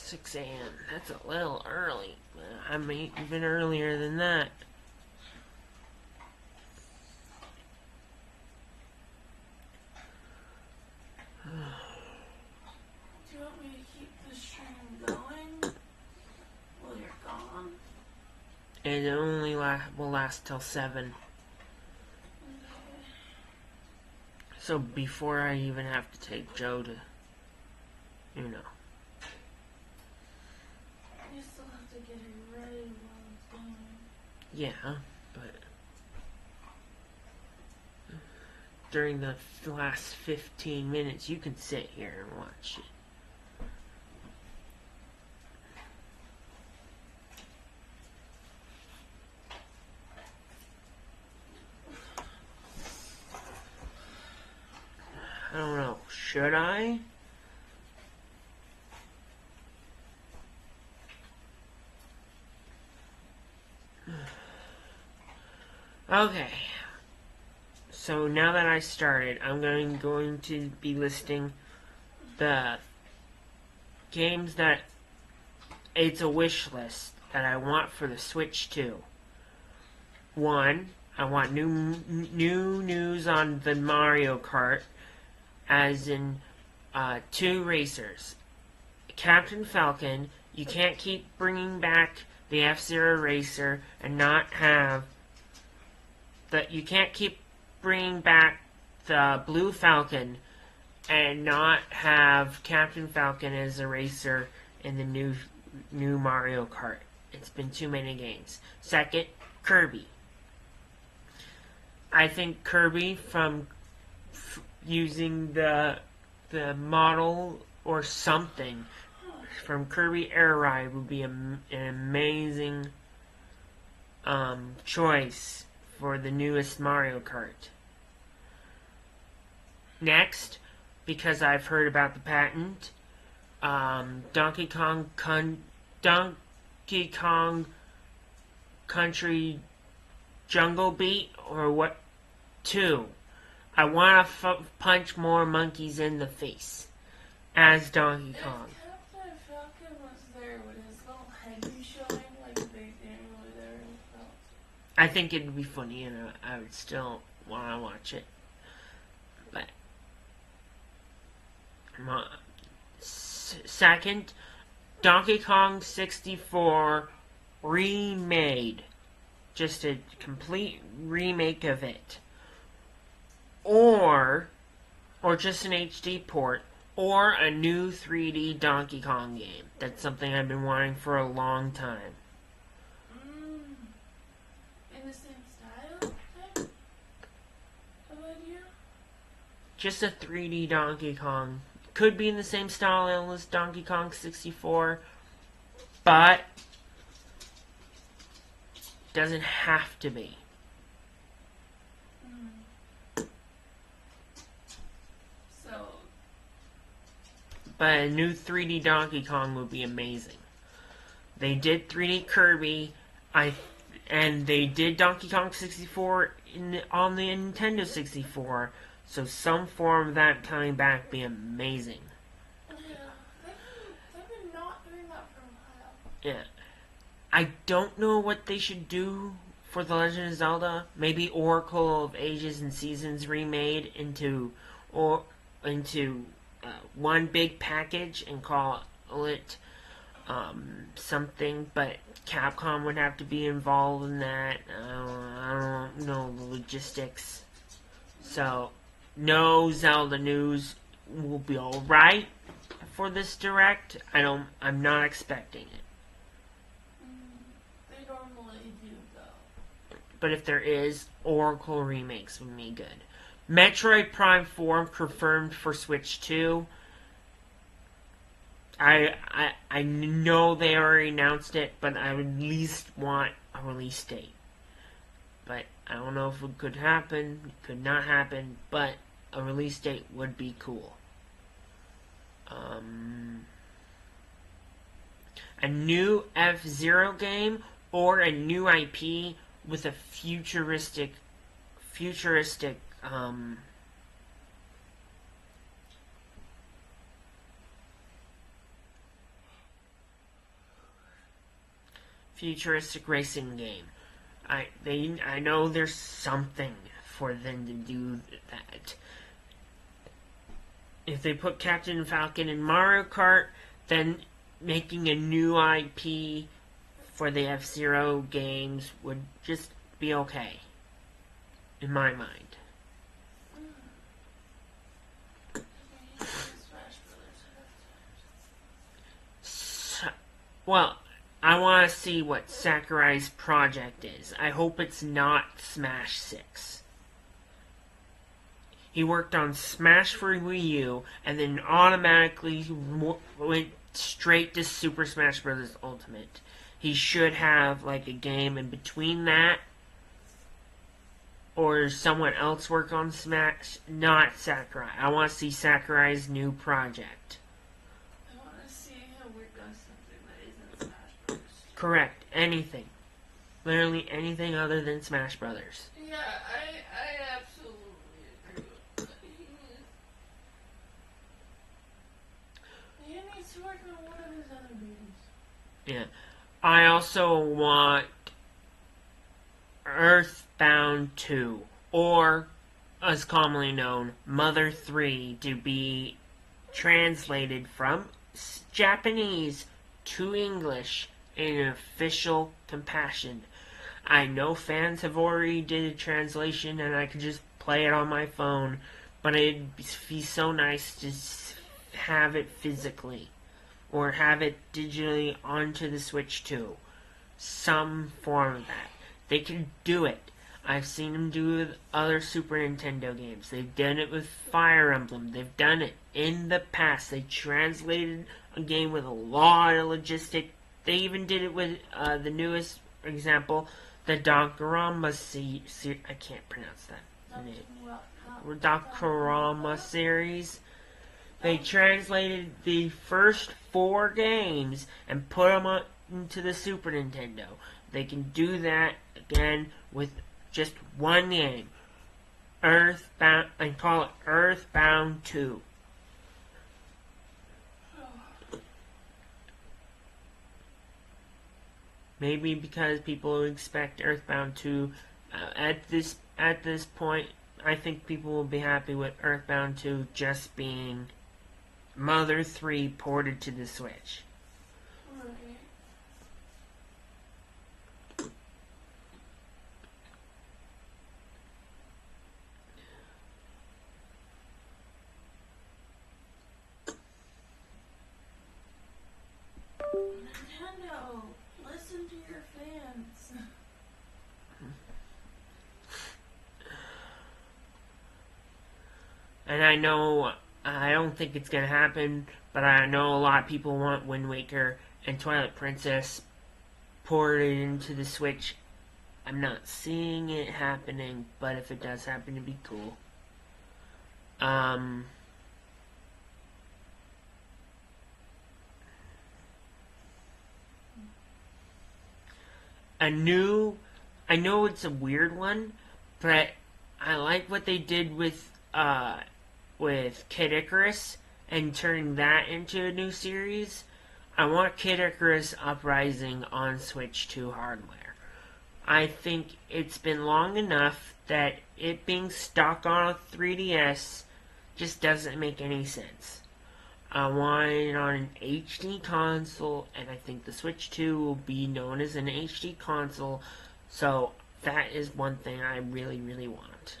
6 a.m. That's a little early. I'm even earlier than that. Do you want me to keep the stream going while you're gone? It only will last till 7. Okay. So before I even have to take Joe to, You still have to get her ready while it's going. Yeah, but during the last 15 minutes, you can sit here and watch it. I don't know. Should I? Okay. So now that I started, I'm going to be listing the games that it's a wish list that I want for the Switch 2. 1, I want new news on the Mario Kart, as in 2 racers. Captain Falcon, you can't keep bringing back the F-Zero racer and not have you can't keep bringing back the Blue Falcon and not have Captain Falcon as a racer in the new Mario Kart. It's been too many games. Second, Kirby. I think Kirby, from using the model or something from Kirby Air Ride, would be an amazing choice for the newest Mario Kart. Next, because I've heard about the patent, Donkey Kong Country Jungle Beat, or what? 2. I want to punch more monkeys in the face as Donkey Kong. If Captain Falcon was there, would his little head be showing like they normally there in the film? I think it'd be funny, and I would still want to watch it. But second, Donkey Kong 64 remade. Just a complete remake of it. Or just an HD port, or a new 3D Donkey Kong game. That's something I've been wanting for a long time. In the same style type of idea? Just a 3D Donkey Kong. Could be in the same style as Donkey Kong 64, but doesn't have to be. But a new 3D Donkey Kong would be amazing. They did 3D Kirby, and they did Donkey Kong 64 on the Nintendo 64. So some form of that coming back would be amazing. Yeah, they've been not doing that for a while. Yeah. I don't know what they should do for The Legend of Zelda. Maybe Oracle of Ages and Seasons remade into one big package and call it something, but Capcom would have to be involved in that. I don't know the logistics. So, no Zelda news will be alright for this Direct. I'm not expecting it. They normally do, though. But if there is, Oracle remakes would be good. Metroid Prime 4 confirmed for Switch 2. I know they already announced it, but I would at least want a release date. But I don't know if it could happen, it could not happen, but a release date would be cool. A new F-Zero game or a new IP with a futuristic futuristic racing game. I know there's something for them to do that. If they put Captain Falcon in Mario Kart, then making a new IP for the F-Zero games would just be okay, in my mind. Well, I want to see what Sakurai's project is. I hope it's not Smash 6. He worked on Smash for Wii U and then automatically went straight to Super Smash Bros. Ultimate. He should have like a game in between that, or someone else work on Smash, not Sakurai. I want to see Sakurai's new project. I want to see him work on something that isn't Smash Bros. Correct. Anything. Literally anything other than Smash Brothers. Yeah, I absolutely agree with that. He needs to work on one of his other games. Yeah. I also want Earthbound 2, or as commonly known, Mother 3, to be translated from Japanese to English in an official compassion. I know fans have already did a translation and I could just play it on my phone, but it'd be so nice to have it physically, or have it digitally onto the Switch too. Some form of that. They can do it. I've seen them do it with other Super Nintendo games. They've done it with Fire Emblem. They've done it in the past. They translated a game with a lot of logistic. They even did it with the newest example, the Doctorama I can't pronounce that name. Doctorama series. They translated the first 4 games and put them into the Super Nintendo. They can do that again with just one game. Earthbound, and call it Earthbound 2. Maybe because people expect Earthbound 2 at this point, I think people will be happy with Earthbound 2 just being Mother 3 ported to the Switch. Right. Nintendo, listen to your fans. And I know, I don't think it's going to happen, but I know a lot of people want Wind Waker and Twilight Princess ported into the Switch. I'm not seeing it happening, but if it does happen, it'd be cool. I know it's a weird one, but I like what they did with Kid Icarus and turning that into a new series. I want Kid Icarus Uprising on Switch 2 hardware. I think it's been long enough that it being stuck on a 3DS just doesn't make any sense. I want it on an HD console, and I think the Switch 2 will be known as an HD console, so that is one thing I really, really want.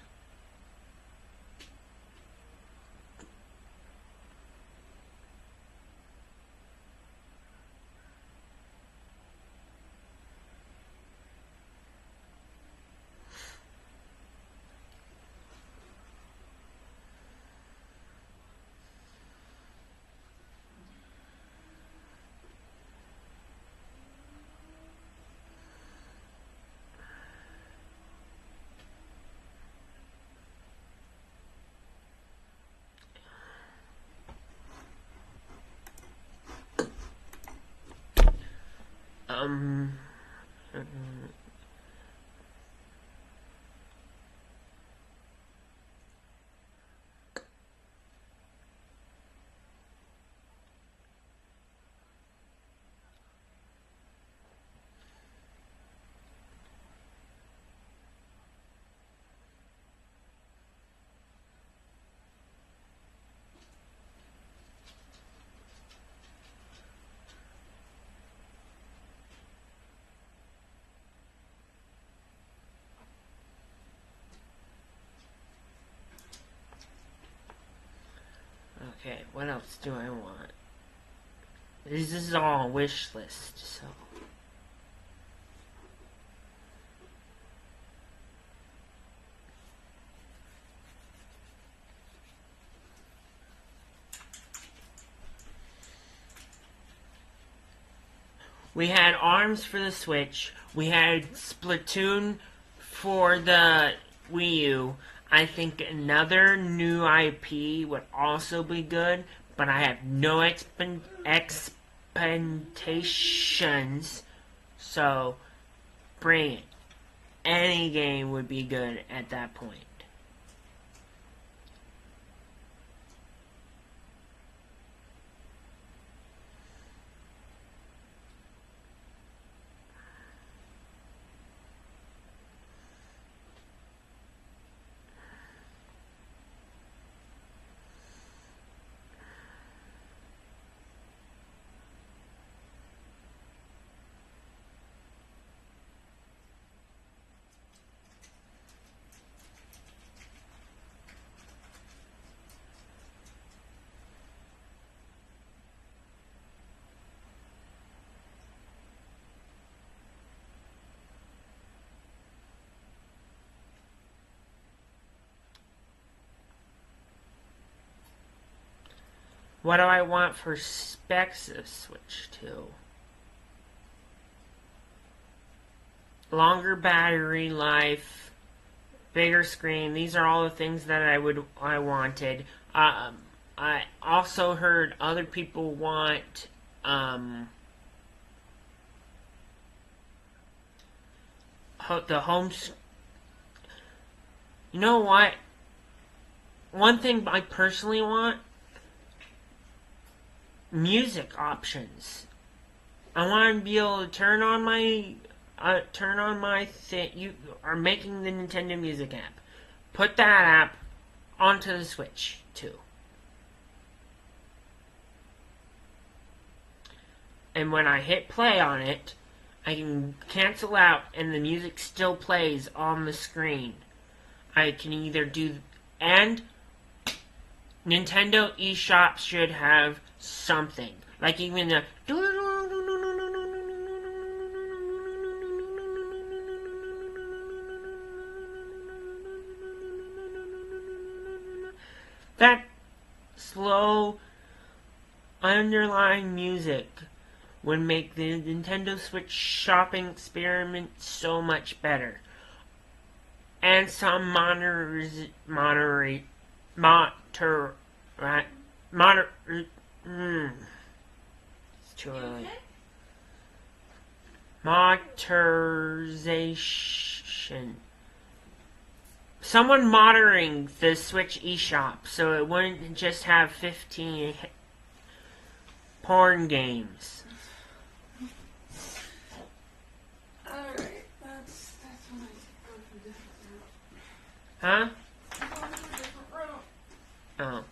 Okay, what else do I want? This is all a wish list, so. We had ARMS for the Switch. We had Splatoon for the Wii U. I think another new IP would also be good, but I have no expectations. So, bring it. Any game would be good at that point. What do I want for specs of Switch 2? Longer battery life, bigger screen. These are all the things that I wanted. I also heard other people want the home. You know what? One thing I personally want: music options. I want to be able to turn on my thing. You are making the Nintendo Music app. Put that app onto the Switch too. And when I hit play on it, I can cancel out and the music still plays on the screen. I can either do... And Nintendo eShop should have something. Like even the... That slow underlying music would make the Nintendo Switch shopping experiment so much better. And some it's too early. Monetization. Someone monitoring the Switch eShop so it wouldn't just have 15 porn games. Alright, that's when I go for a different route. Huh? I'm going for a different route. Oh.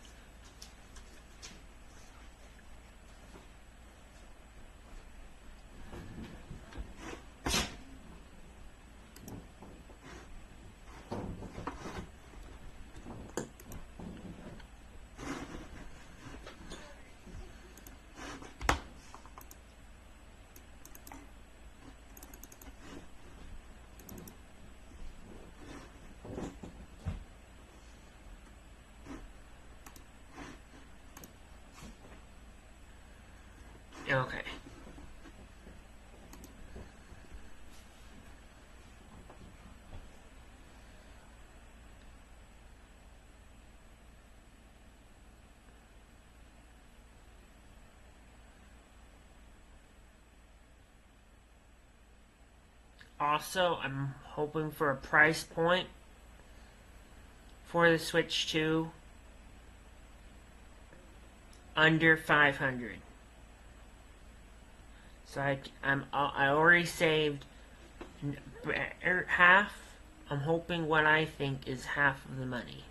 Okay. Also, I'm hoping for a price point for the Switch 2 under 500. So I already saved half. I'm hoping what I think is half of the money.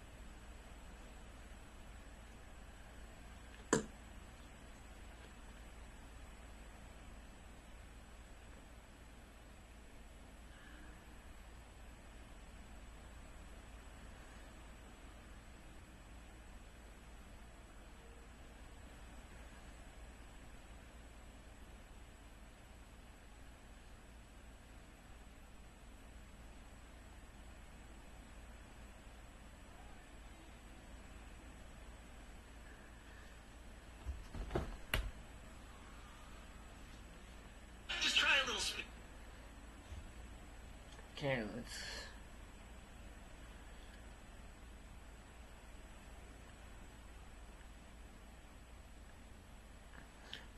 Okay, let's...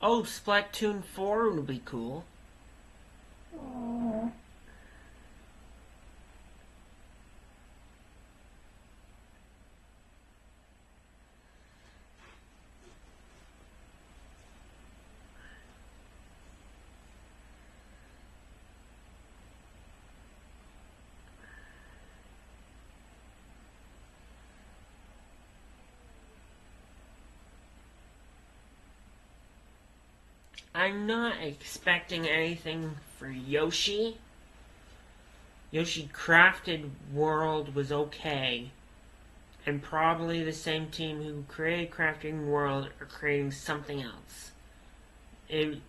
Oh, Splatoon 4 would be cool. I'm not expecting anything for Yoshi. Yoshi Crafted World was okay. And probably the same team who created Crafting World are creating something else. A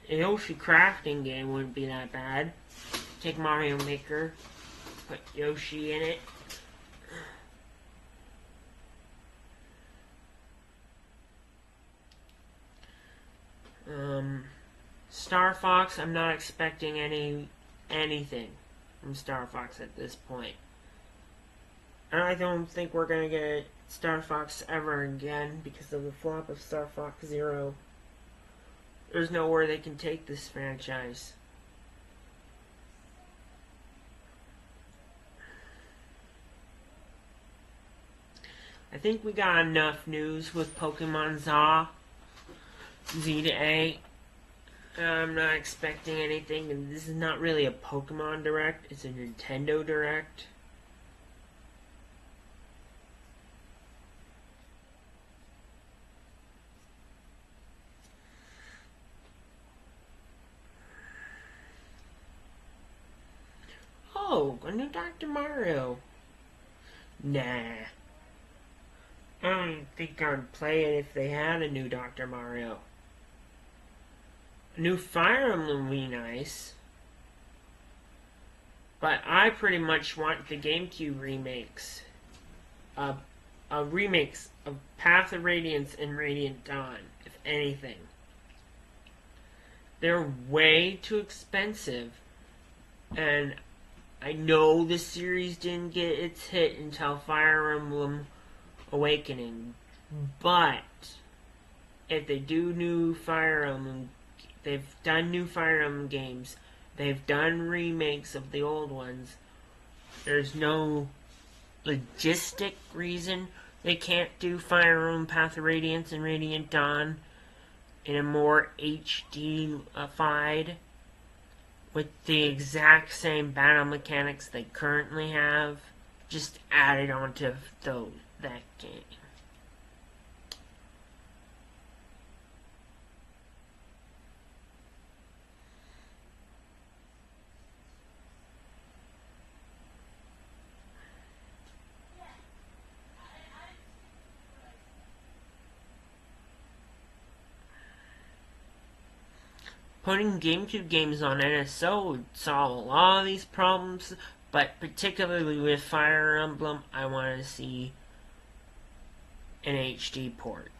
Yoshi crafting game wouldn't be that bad. Take Mario Maker, put Yoshi in it. Star Fox, I'm not expecting anything from Star Fox at this point. And I don't think we're gonna get Star Fox ever again because of the flop of Star Fox Zero. There's nowhere they can take this franchise. I think we got enough news with Pokemon Z to A. I'm not expecting anything, and this is not really a Pokemon Direct, it's a Nintendo Direct. Oh, a new Dr. Mario. Nah. I don't think I'd play it if they had a new Dr. Mario. A new Fire Emblem would be nice. But I pretty much want the GameCube remakes. Remakes of Path of Radiance and Radiant Dawn, if anything. They're way too expensive. And I know the series didn't get its hit until Fire Emblem Awakening. But if they do new Fire Emblem, they've done new Fire Emblem games, they've done remakes of the old ones, there's no logistic reason they can't do Fire Emblem Path of Radiance and Radiant Dawn in a more HD-fied with the exact same battle mechanics they currently have, just added onto that game. Putting GameCube games on NSO would solve a lot of these problems, but particularly with Fire Emblem, I want to see an HD port.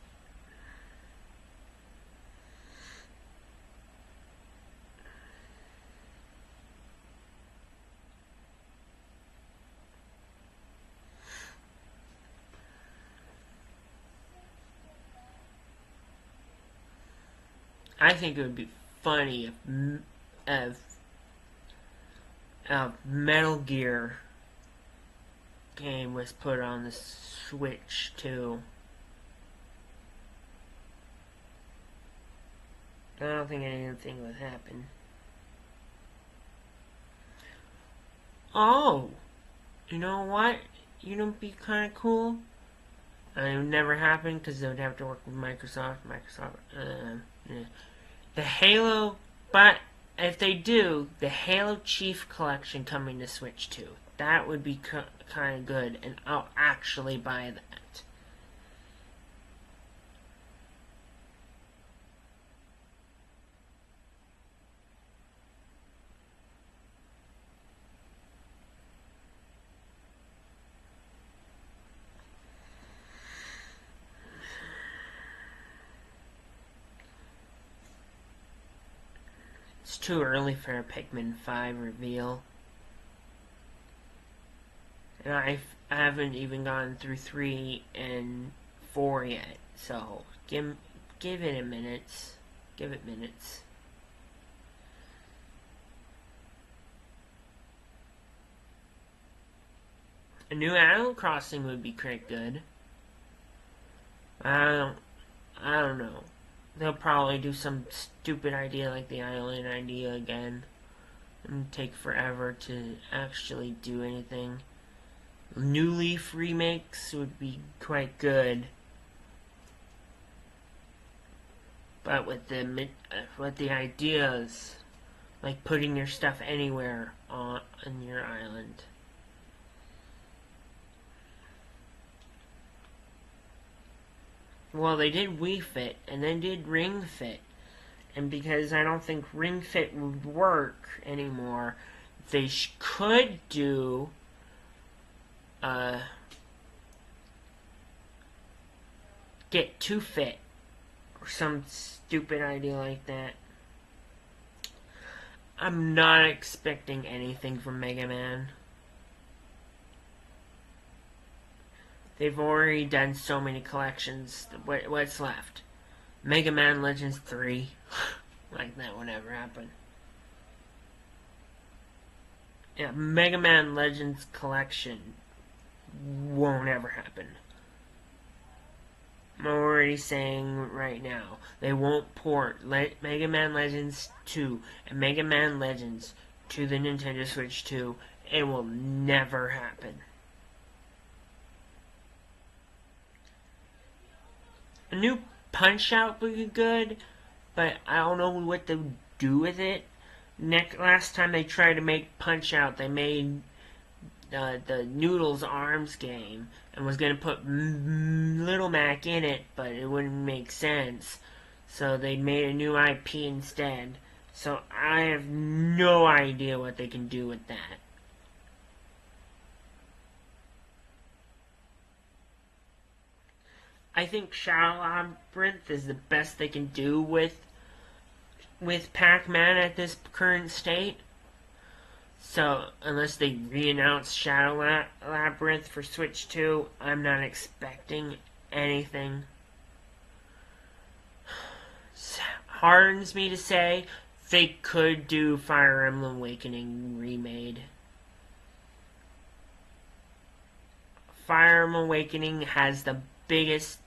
I think it would be funny if Metal Gear game was put on the Switch too. I don't think anything would happen. Oh, you know what? You know, be kind of cool. It would never happen because they would have to work with Microsoft. The Halo, but if they do, the Halo Chief Collection coming to Switch too. That would be kind of good, and I'll actually buy that. too early for a Pikmin 5 reveal. And I haven't even gone through 3 and 4 yet, so give it a minute. Give it minutes. A new Animal Crossing would be quite good. I don't know. They'll probably do some stupid idea like the island idea again. And take forever to actually do anything. New Leaf remakes would be quite good. But with the ideas, like putting your stuff anywhere on your island. Well, they did Wii Fit, and then did Ring Fit. And because I don't think Ring Fit would work anymore, they could do Get 2 Fit, or some stupid idea like that. I'm not expecting anything from Mega Man. They've already done so many collections. What's left? Mega Man Legends 3. Like that would never happen. Yeah, Mega Man Legends collection won't ever happen. I'm already saying right now, they won't port Mega Man Legends 2 and Mega Man Legends to the Nintendo Switch 2. It will never happen. A new Punch-Out would be good, but I don't know what to do with it. Last time they tried to make Punch-Out, they made the Noodles Arms game and was going to put Little Mac in it, but it wouldn't make sense. So they made a new IP instead. So I have no idea what they can do with that. I think Shadow Labyrinth is the best they can do with Pac-Man at this current state. So, unless they re-announce Shadow Labyrinth for Switch 2, I'm not expecting anything. Hardens me to say they could do Fire Emblem Awakening remade. Fire Emblem Awakening has the biggest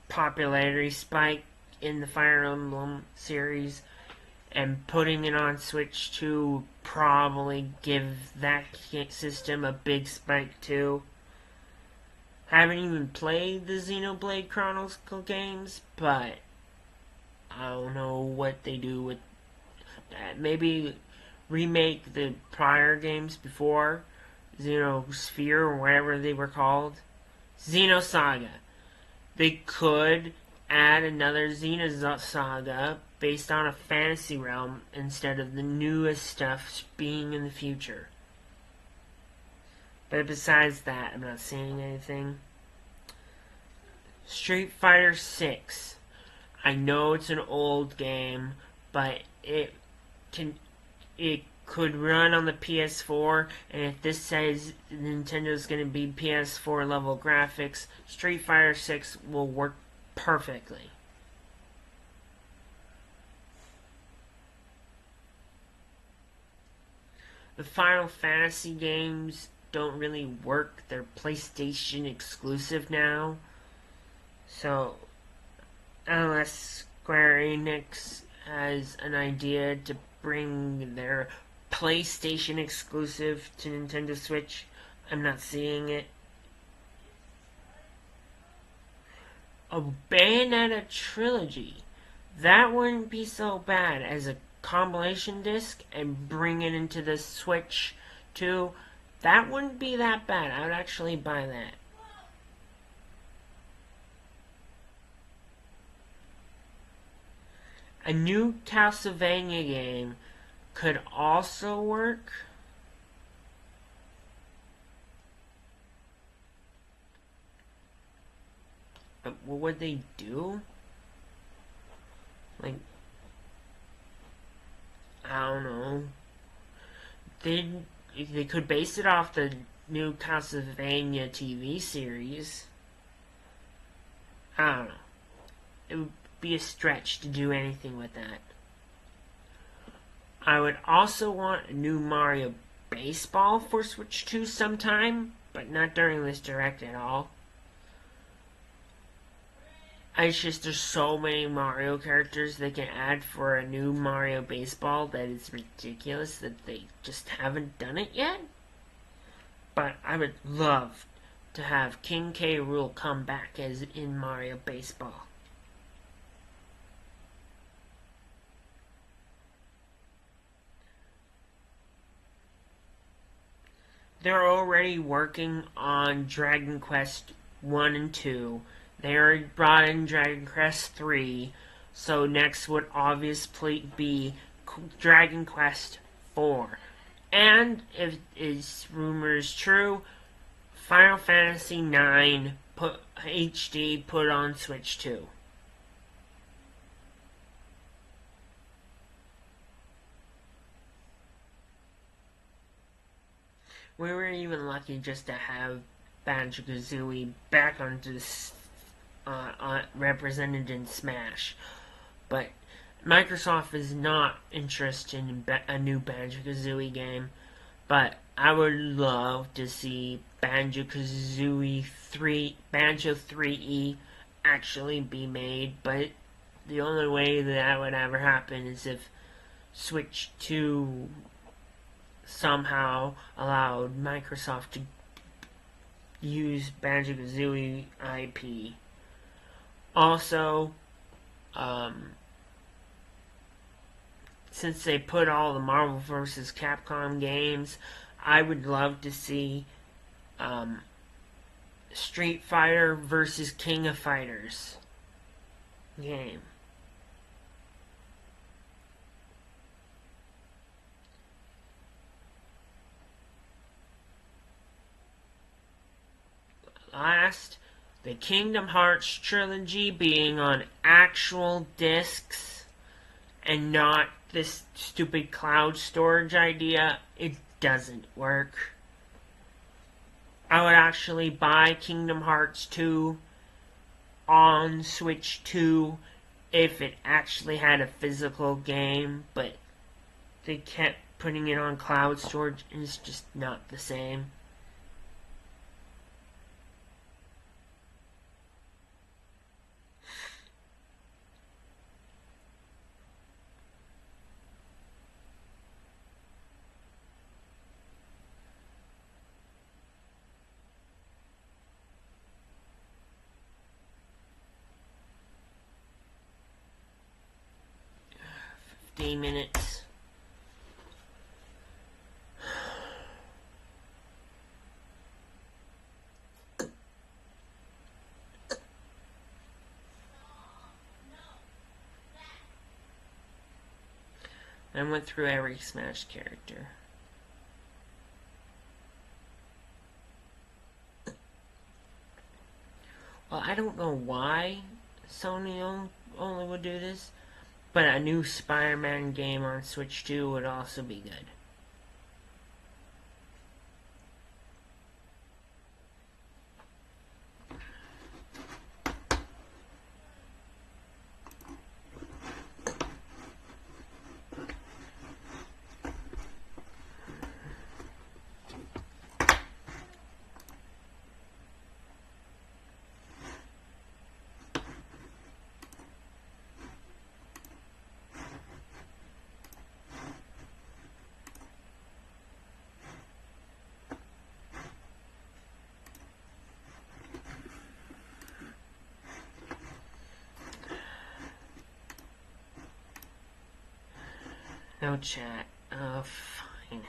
popularity spike in the Fire Emblem series, and putting it on Switch 2 would probably give that system a big spike too. Haven't even played the Xenoblade Chronicles games, but I don't know what they do with that. Maybe remake the prior games before, Xenosphere or whatever they were called. Xenosaga. They could add another Xenosaga based on a fantasy realm instead of the newest stuff being in the future. But besides that, I'm not seeing anything. Street Fighter 6. I know it's an old game, but it could run on the PS4, and if this says Nintendo's going to be PS4 level graphics, Street Fighter 6 will work perfectly. The Final Fantasy games don't really work. They're PlayStation exclusive now. So, unless Square Enix has an idea to bring their PlayStation exclusive to Nintendo Switch, I'm not seeing it. A Bayonetta trilogy. That wouldn't be so bad as a compilation disc and bring it into the Switch too. That wouldn't be that bad. I would actually buy that. A new Castlevania game could also work. But what would they do? Like, I don't know. They they could base it off the new Castlevania TV series. I don't know. It would be a stretch to do anything with that. I would also want a new Mario Baseball for Switch 2 sometime, but not during this direct at all. It's just there's so many Mario characters they can add for a new Mario Baseball that it's ridiculous that they just haven't done it yet. But I would love to have King K. Rool come back as in Mario Baseball. They're already working on Dragon Quest 1 and 2. They already brought in Dragon Quest 3. So next would obviously be Dragon Quest 4. And if is rumors true, Final Fantasy 9 HD put on Switch 2. We were even lucky just to have Banjo-Kazooie back onto this, represented in Smash. But Microsoft is not interested in a new Banjo-Kazooie game. But I would love to see Banjo-Kazooie 3, Banjo 3E actually be made. But the only way that would ever happen is if Switch 2 somehow allowed Microsoft to use Banjo-Kazooie IP. Also, since they put all the Marvel vs. Capcom games, I would love to see Street Fighter vs. King of Fighters game. Last, the Kingdom Hearts trilogy being on actual discs and not this stupid cloud storage idea. It doesn't work. I would actually buy Kingdom Hearts 2 on Switch 2 if it actually had a physical game, but they kept putting it on cloud storage and it's just not the same. Minutes. I went through every Smash character. Well, I don't know why Sony only would do this, but a new Spider-Man game on Switch 2 would also be good. No chat. Fine.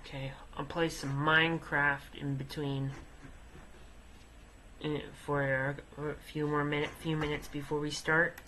Okay, I'll play some Minecraft in between for a few minutes before we start.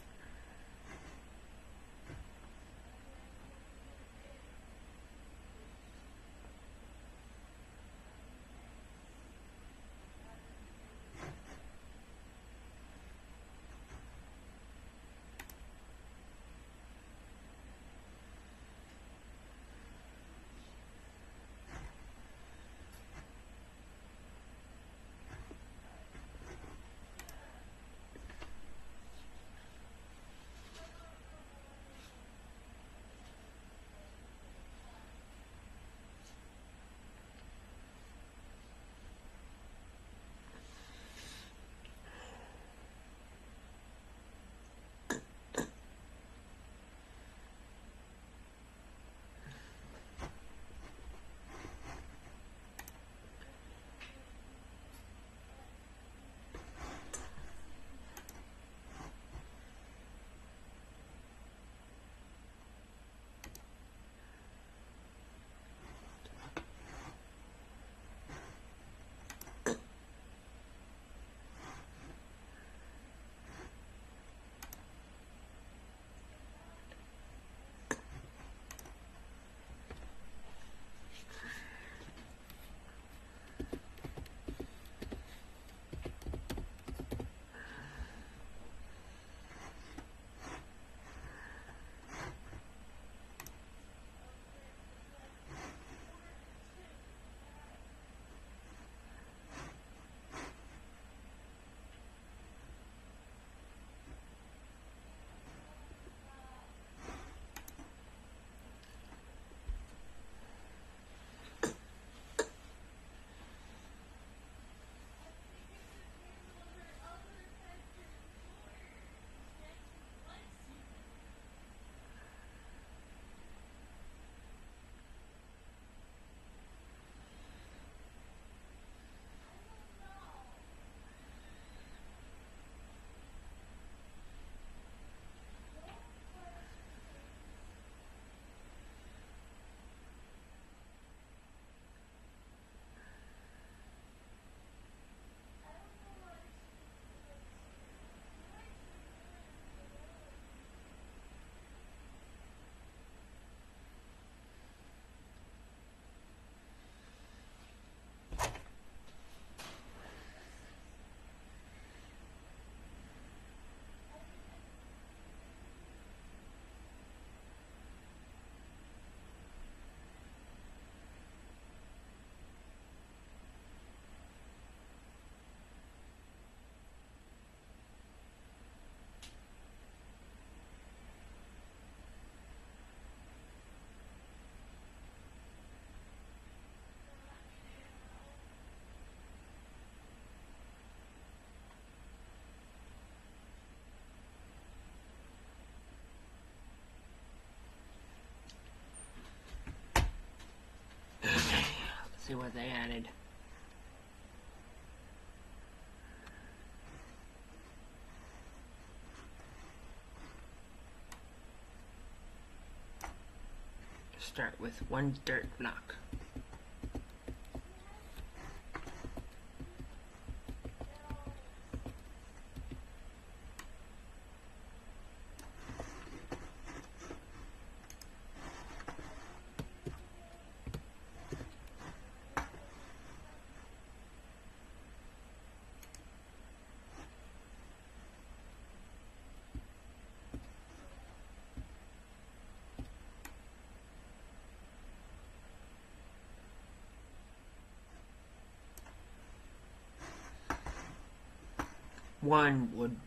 Let's see what they added. Start with one dirt block. One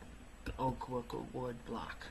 oak wood block.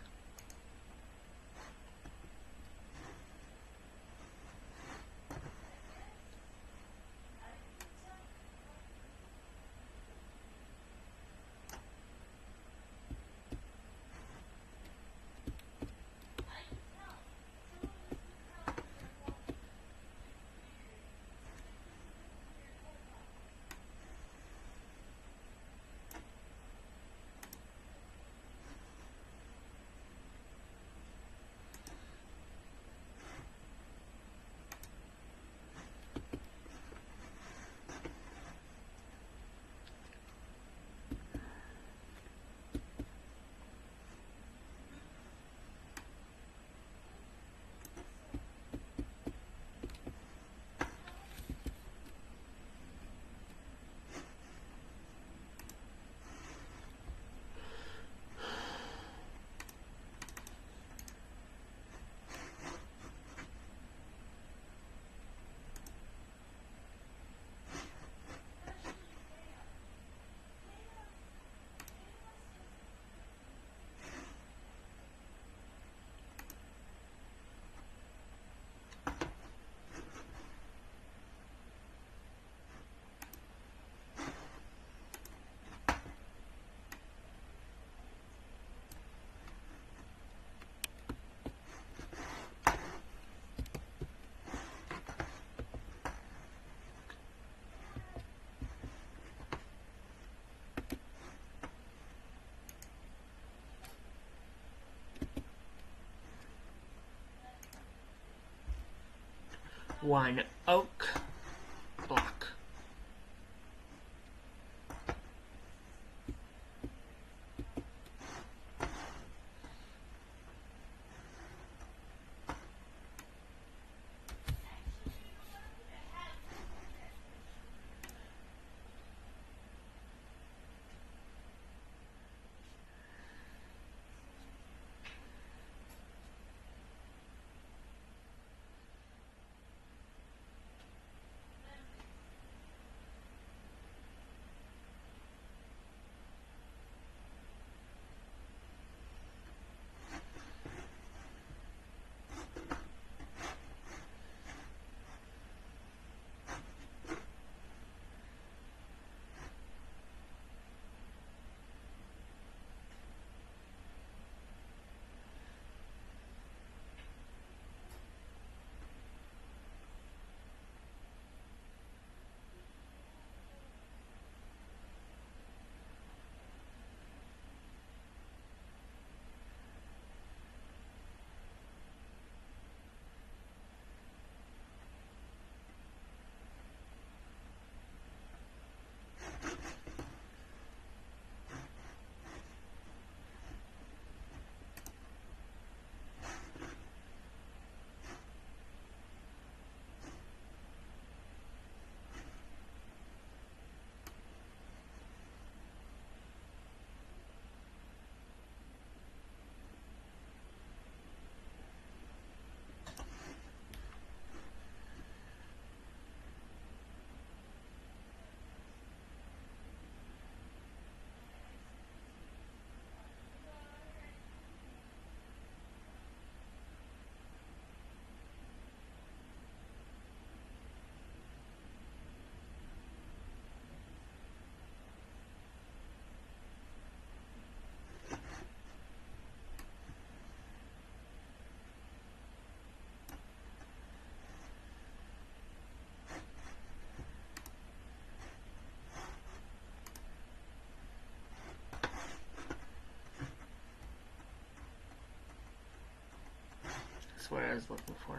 1 oak block. That's what I was looking for.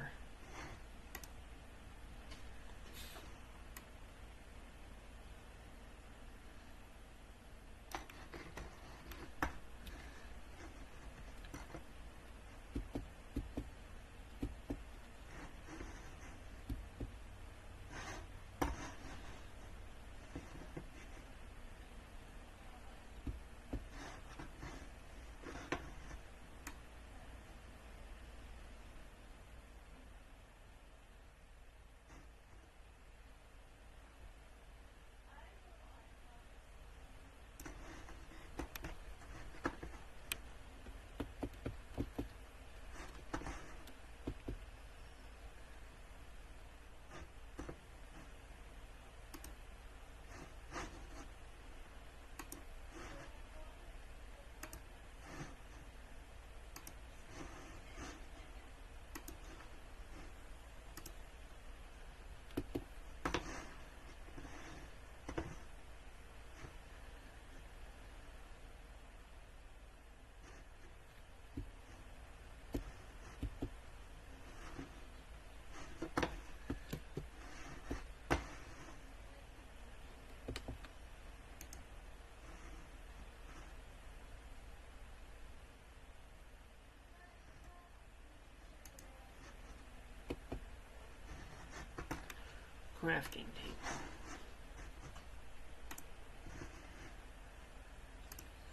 Crafting table.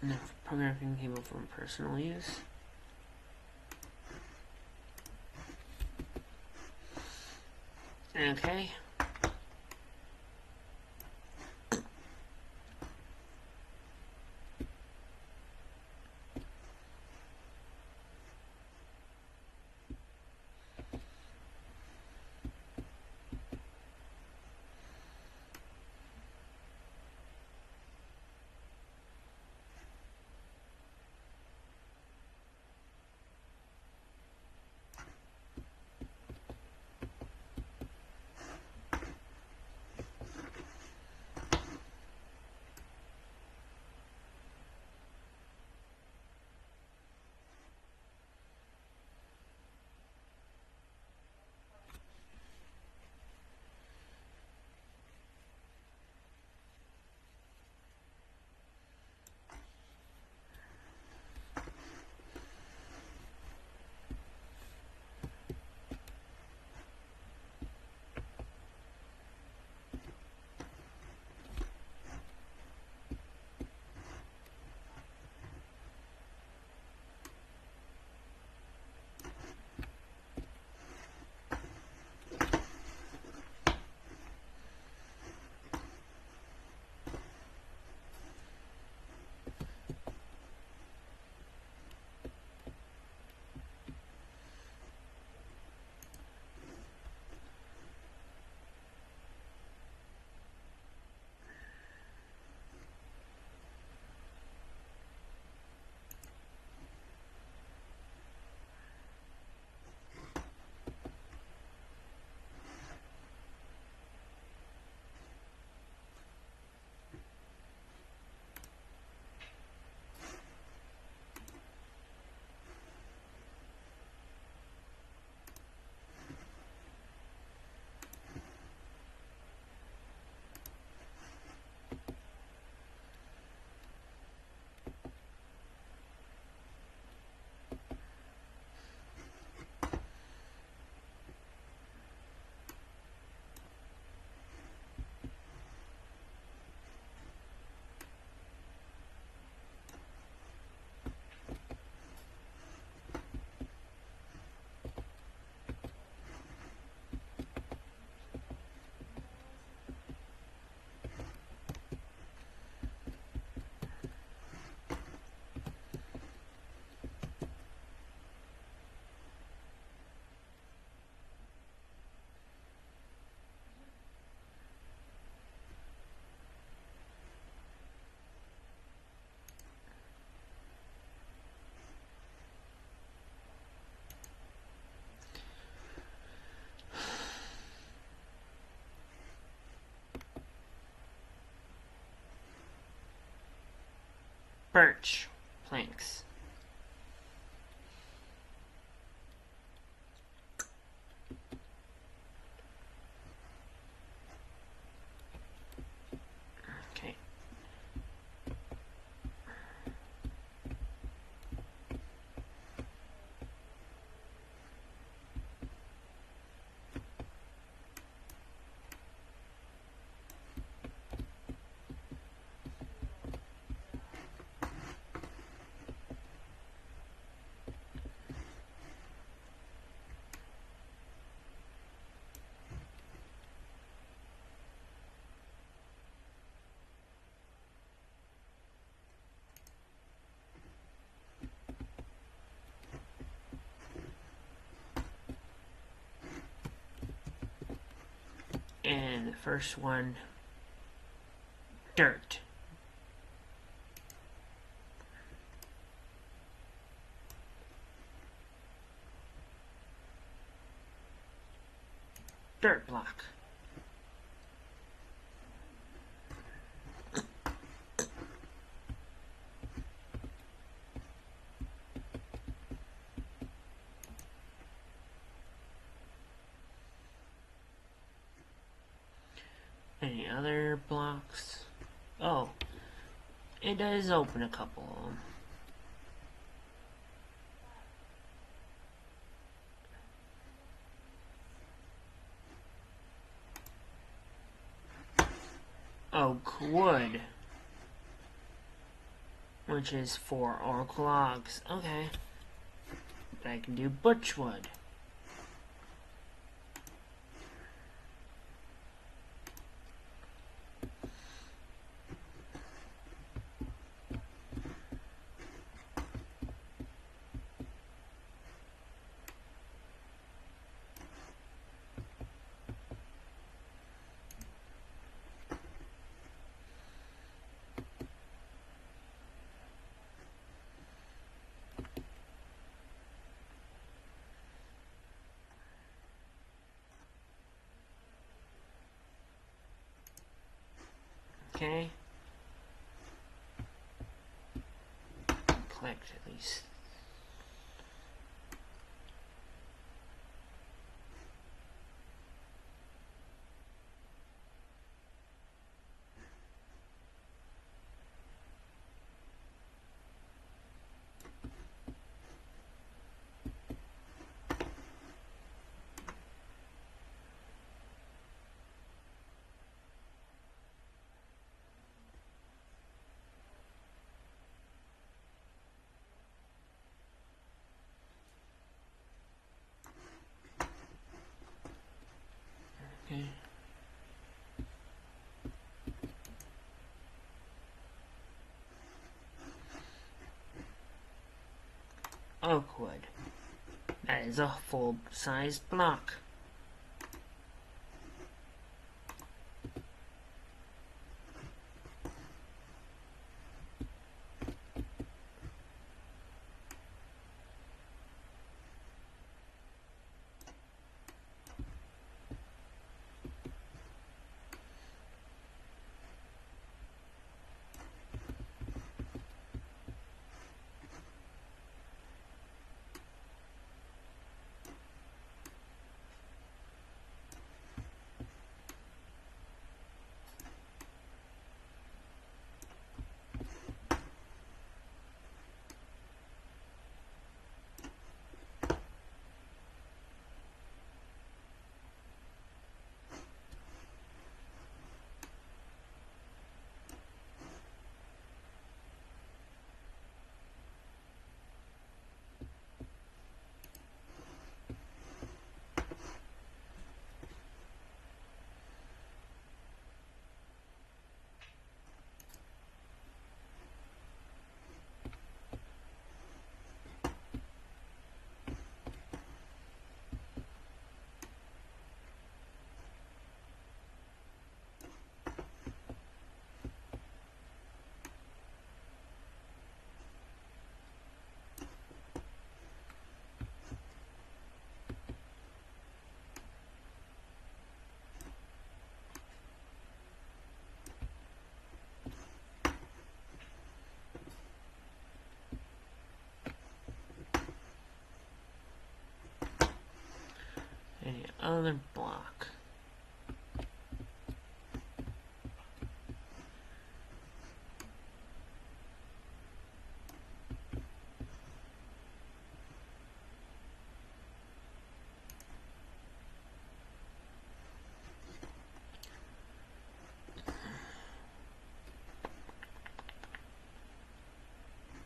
No crafting table for personal use. Okay. birch planks. Okay. And the first one, dirt. Dirt block. Any other blocks? Oh, it does open a couple of them. Oak wood, which is 4 oak logs. Okay. I can do birch wood. Okay. Collect at least. Okay. Oak wood. That is a full-sized block. other block.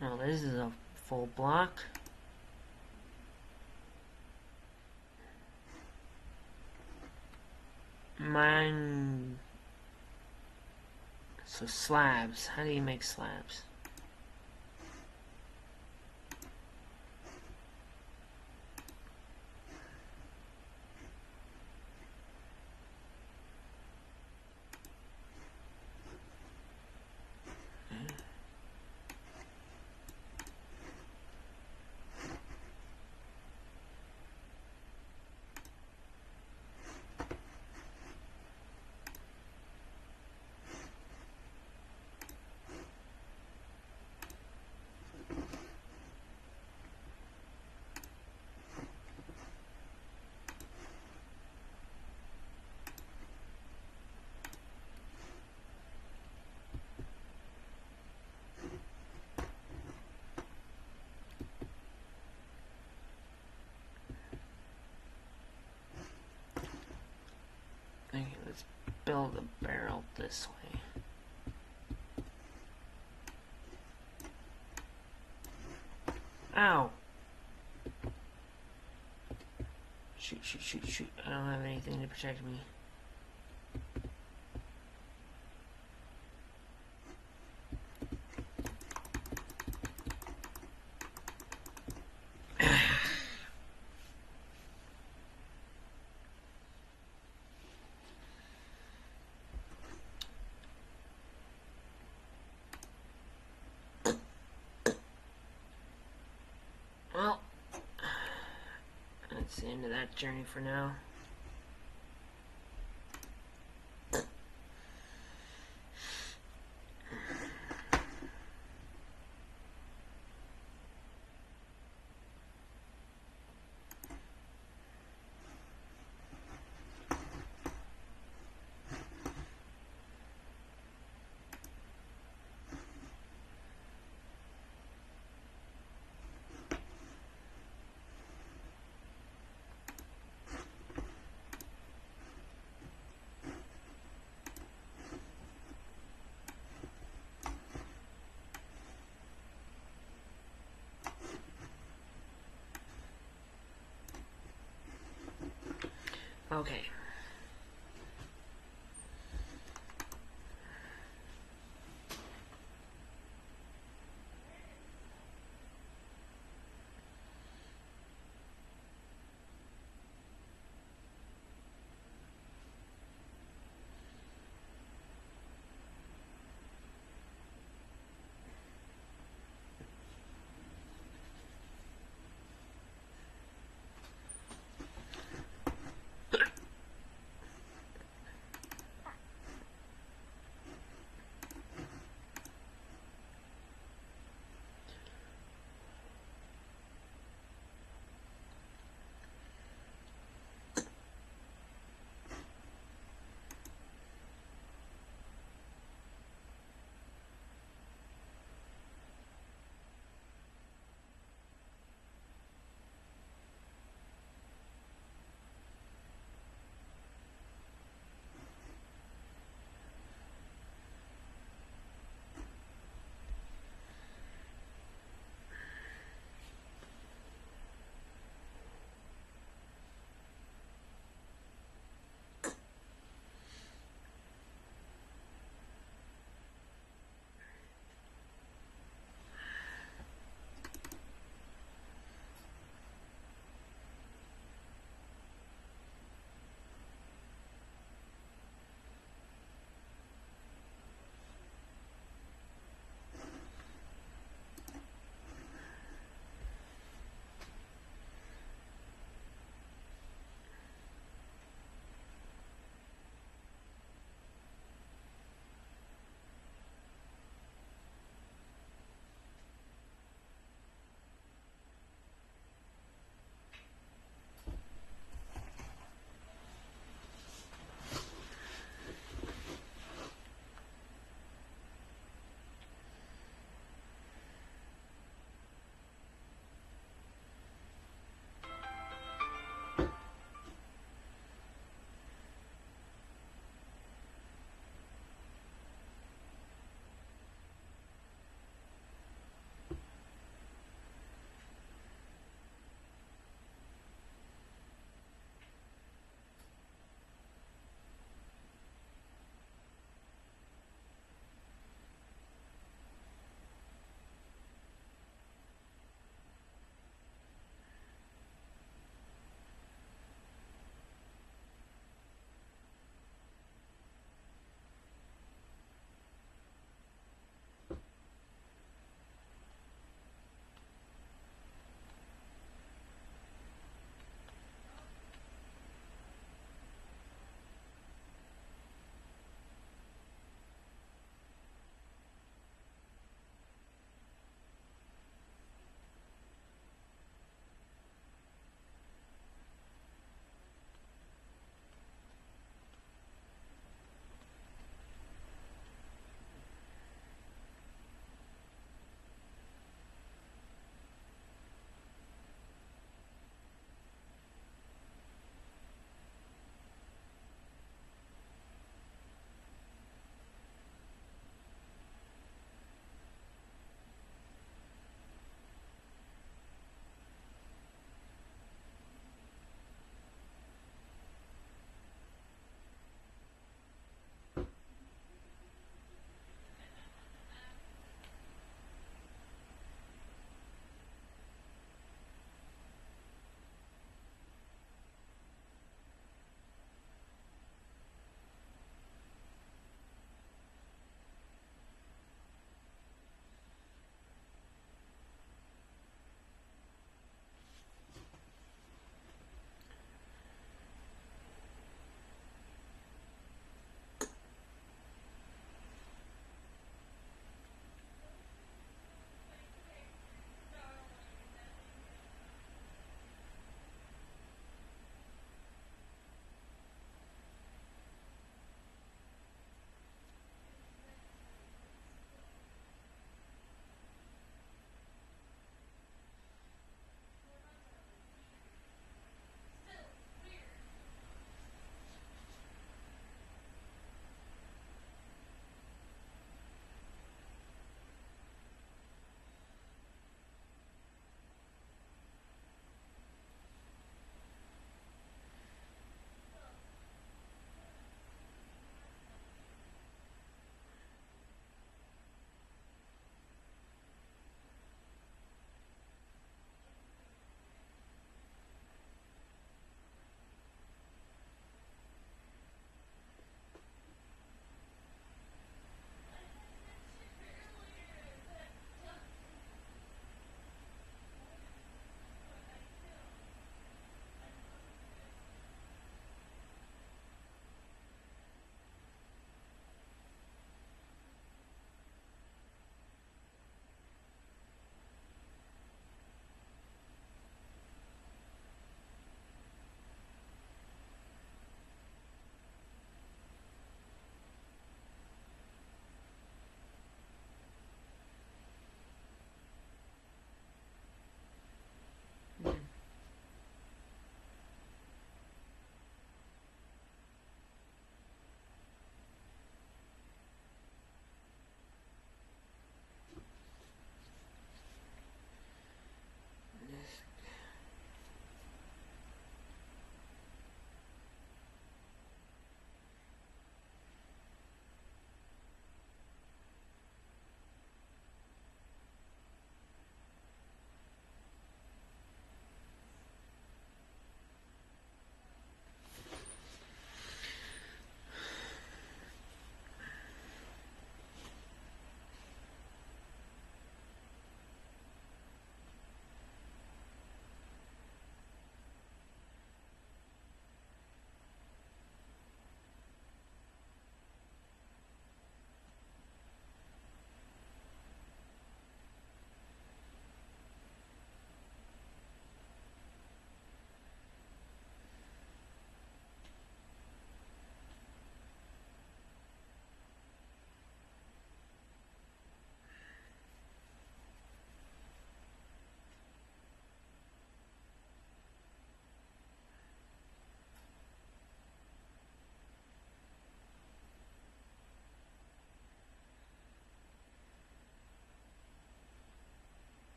Now this is a full block. Mine. So slabs. How do you make slabs? Okay, let's build a barrel this way. Ow! Shoot, shoot, shoot, shoot. I don't have anything to protect me. Well, that's the end of that journey for now. Okay.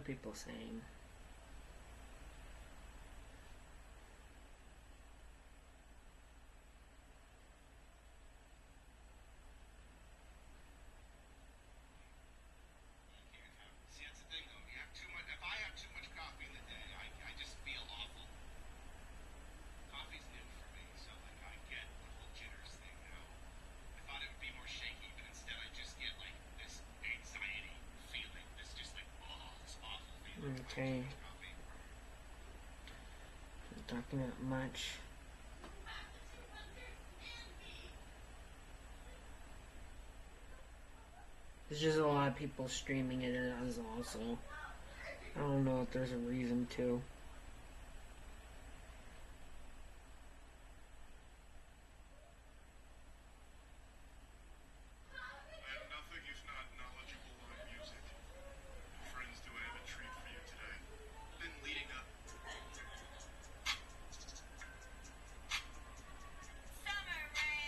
people saying? See, that's the thing, though. You have too much. If I have too much coffee in the day, I just feel awful. Coffee's new for me, so like I get the whole jitters thing now. I thought it would be more shaky, but instead I just get like this anxiety feeling. This just like this awful feeling. Okay. Not talking that much. There's just a lot of people streaming it as also. I don't know if there's a reason to. I am nothing if not knowledgeable on music. Friends, do I have a treat for you today? Been leading up. Summer rain.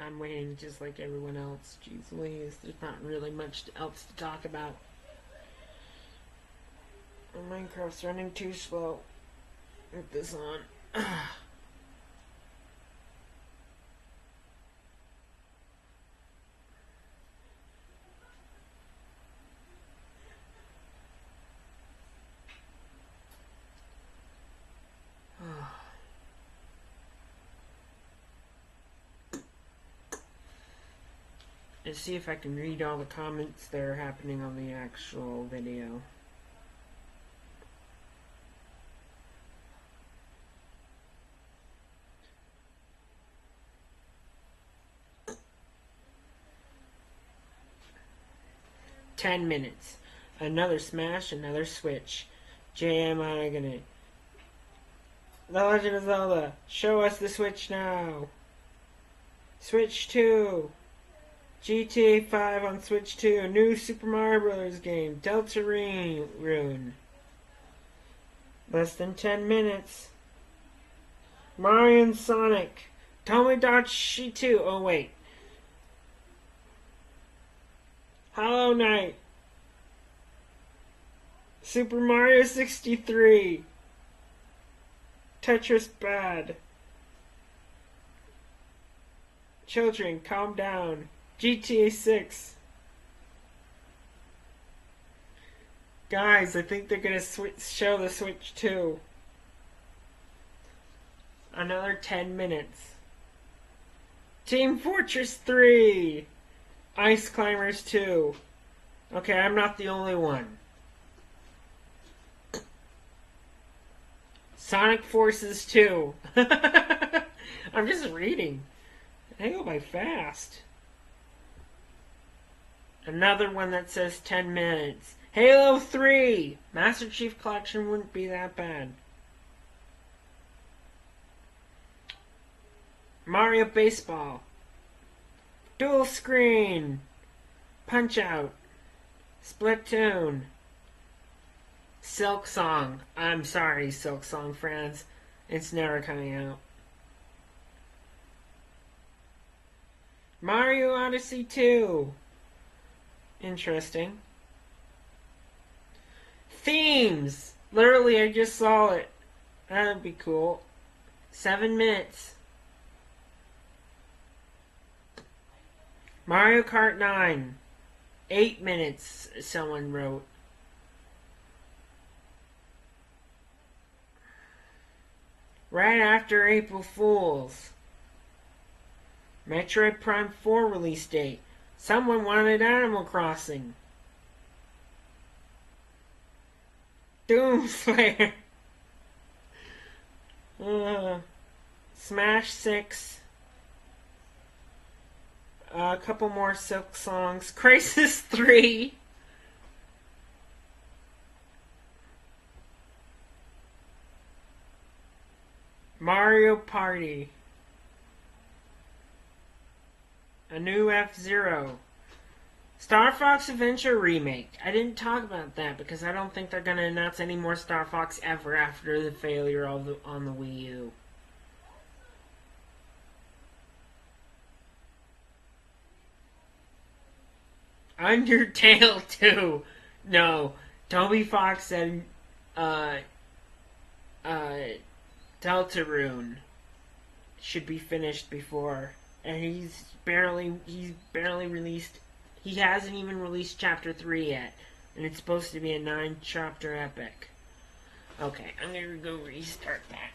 I'm waiting just like everyone else. Jeez Louise, there's not really much else to talk about. Minecraft's running too slow. Put this on. Let's see if I can read all the comments that are happening on the actual video. "10 minutes. Another Smash, another Switch. JM, I'm gonna... The Legend of Zelda. Show us the Switch now. Switch 2. GTA 5 on Switch 2. New Super Mario Bros. Game. Deltarune. Less than 10 minutes. Mario and Sonic. Tomodachi 2. Oh, wait. Hollow Knight. Super Mario 63. Tetris Bad. Children, calm down. GTA 6. Guys, I think they're gonna show the Switch 2. Another 10 minutes. Team Fortress 3. Ice Climbers 2. Okay, I'm not the only one. Sonic Forces 2. I'm just reading. I go by fast. Another one that says 10 minutes. Halo 3. Master Chief Collection wouldn't be that bad. Mario Baseball. Dual Screen. Punch Out. Splatoon. Silk Song. I'm sorry, Silk Song fans. It's never coming out. Mario Odyssey 2. Interesting. Themes. Literally, I just saw it. That'd be cool. 7 minutes. Mario Kart 9. 8 minutes, someone wrote. Right after April Fools. Metroid Prime 4 release date. Someone wanted Animal Crossing. Doomslayer. Smash 6. A couple more Silk songs. Crisis 3. Mario Party. A new F-Zero. Star Fox Adventure Remake. I didn't talk about that because I don't think they're going to announce any more Star Fox ever after the failure on the Wii U. Undertale 2. No. Toby Fox said Deltarune should be finished before. And he's barely released. He hasn't even released Chapter 3 yet. And it's supposed to be a 9-chapter epic. Okay, I'm gonna go restart that.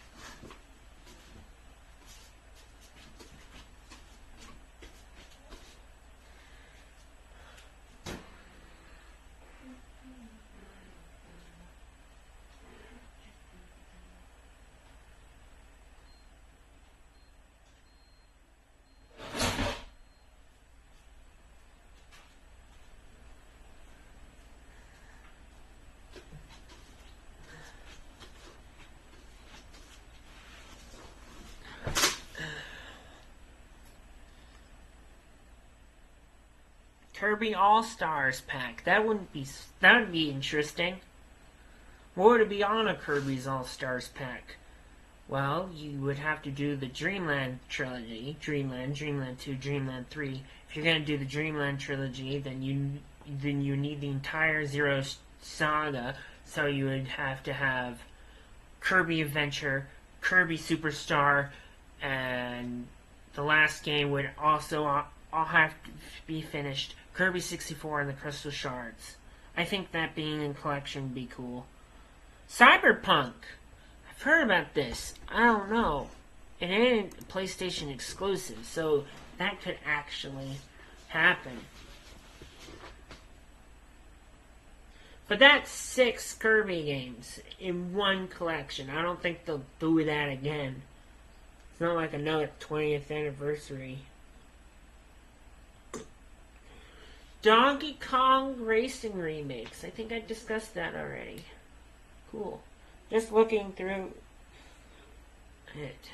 Kirby All-Stars pack. That would be interesting. What would it be on a Kirby's All-Stars pack? Well, you would have to do the Dreamland trilogy. Dreamland 2, Dreamland 3. If you're going to do the Dreamland trilogy, then you need the entire Zero saga. So you would have to have Kirby Adventure, Kirby Superstar, and the last game would also all have to be finished. Kirby 64 and the Crystal Shards. I think that being in collection would be cool. Cyberpunk. I've heard about this. I don't know. It ain't a PlayStation exclusive, so that could actually happen. But that's 6 Kirby games in one collection. I don't think they'll do that again. It's not like another 20th anniversary. Donkey Kong Racing remakes. I think I discussed that already. Cool. Just looking through it.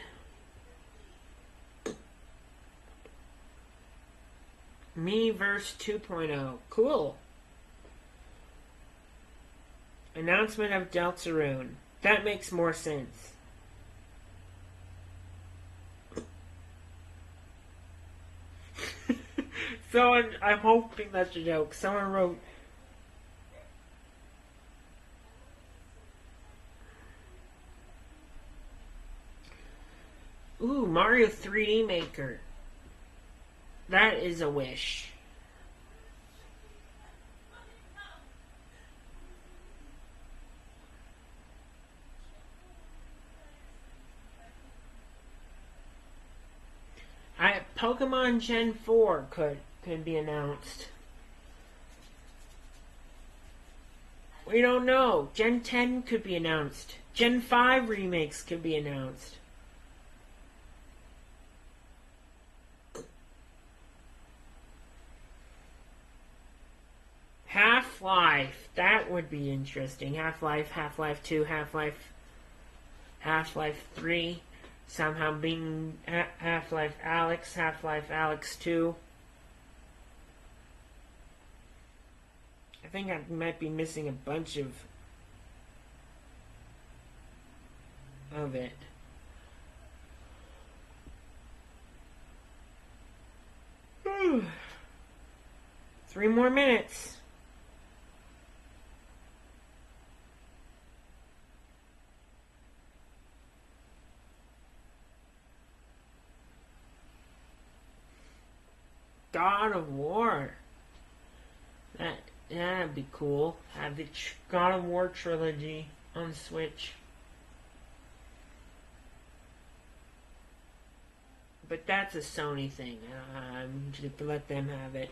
Miiverse 2.0. Cool. Announcement of Deltarune. That makes more sense. I'm hoping that's a joke. Someone wrote, ooh, Mario 3D Maker. That is a wish. Pokemon Gen 4 could be announced. We don't know. Gen 10 could be announced. Gen 5 remakes could be announced. Half-Life. That would be interesting. Half-Life, Half-Life 2, Half-Life 3. Somehow being Half-Life Alyx 2. I think I might be missing a bunch of it. Whew. 3 more minutes. God of War. That'd be cool. Have the God of War trilogy on Switch. But that's a Sony thing. Just let them have it.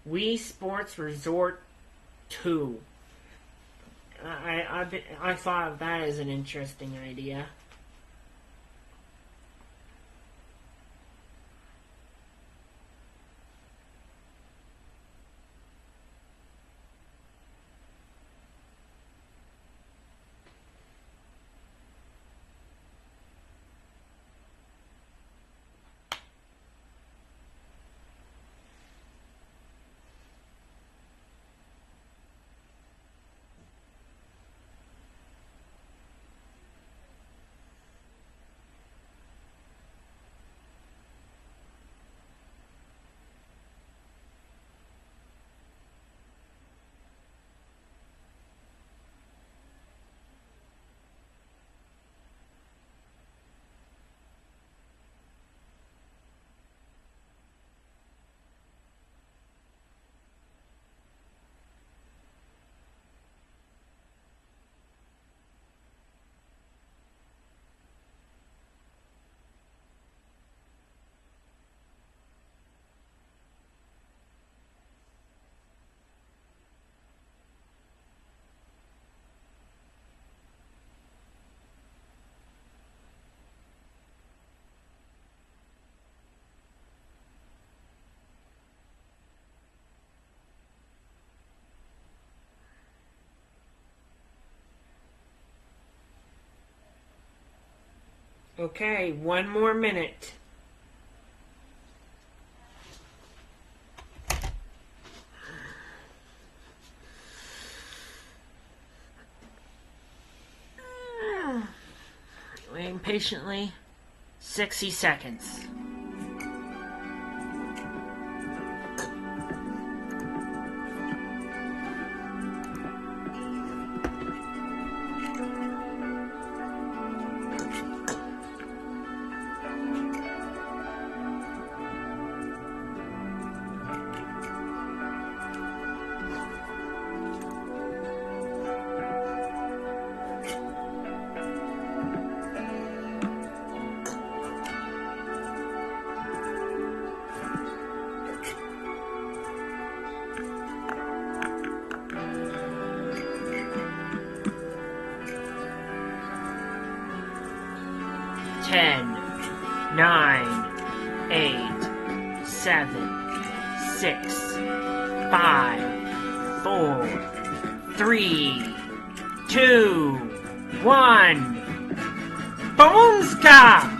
Wii Sports Resort 2. I thought of that as an interesting idea. Okay, 1 more minute. Waiting patiently. 60 seconds. Ten, 9, 8, 7, 6, 5, 4, 3, 2, 1. Boomska!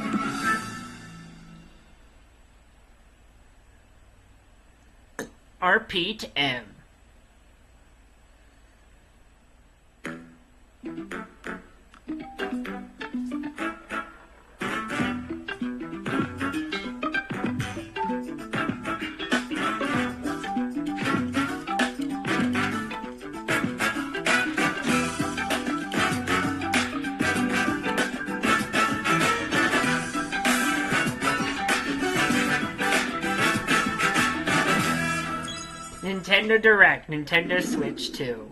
RP to M. Nintendo Direct, Nintendo Switch 2.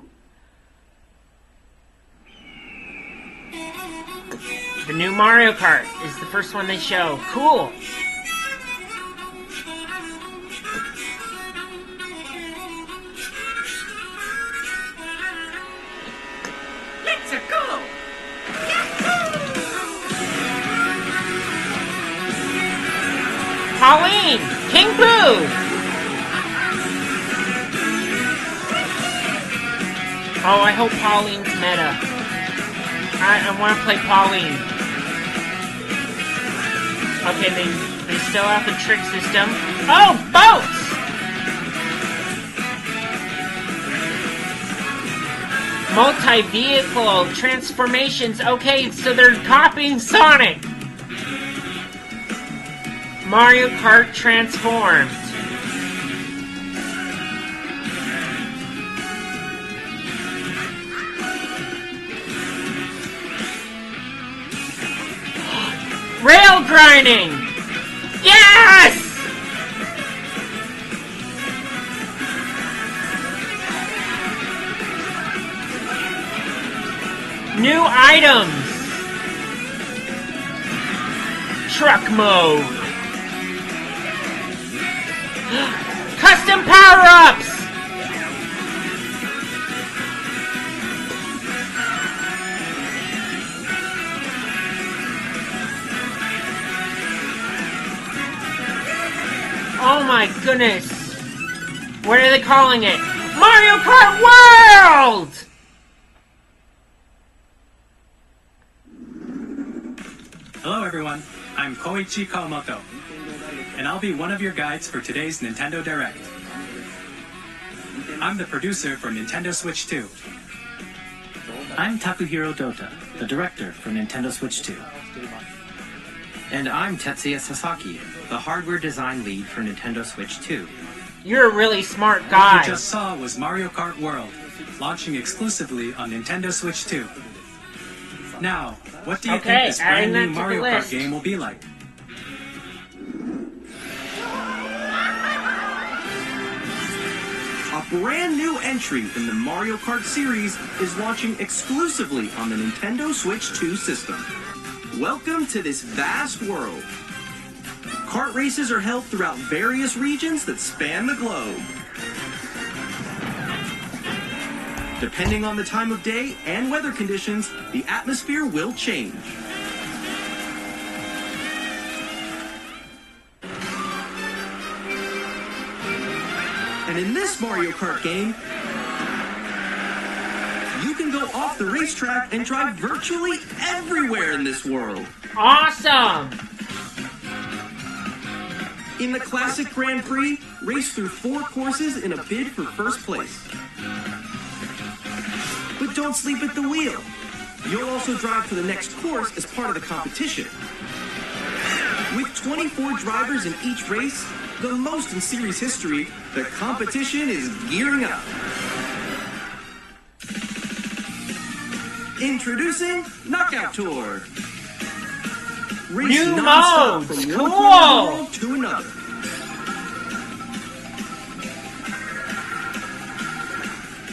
The new Mario Kart is the first one they show. Cool! Let's go! Pauline! King Boo! Oh, I hope Pauline's meta. I want to play Pauline. Okay, they still have the trick system. Oh, boats! Multi-vehicle transformations. Okay, so they're copying Sonic. Mario Kart transformed. Rail grinding! Yes! New items! Truck mode! Custom power-ups! Oh my goodness! What are they calling it? Mario Kart World! Hello everyone, I'm Koichi Kawamoto, and I'll be one of your guides for today's Nintendo Direct. I'm the producer for Nintendo Switch 2. I'm Takuhiro Dota, the director for Nintendo Switch 2. And I'm Tetsuya Sasaki, the hardware design lead for Nintendo Switch 2. You're a really smart What guy. you just saw was Mario Kart World, launching exclusively on Nintendo Switch 2. Now, what do you think this brand new Mario Kart game will be like? A brand new entry in the Mario Kart series is launching exclusively on the Nintendo Switch 2 system. Welcome to this vast world. Kart races are held throughout various regions that span the globe. Depending on the time of day and weather conditions, the atmosphere will change. And in this Mario Kart game, you can go off the racetrack and drive virtually everywhere in this world. Awesome! In the classic Grand Prix, race through 4 courses in a bid for first place. But don't sleep at the wheel. You'll also drive to the next course as part of the competition. With 24 drivers in each race, the most in series history, the competition is gearing up. Introducing Knockout Tour. Race New non-stop modes, from cool. one corner of the world to another.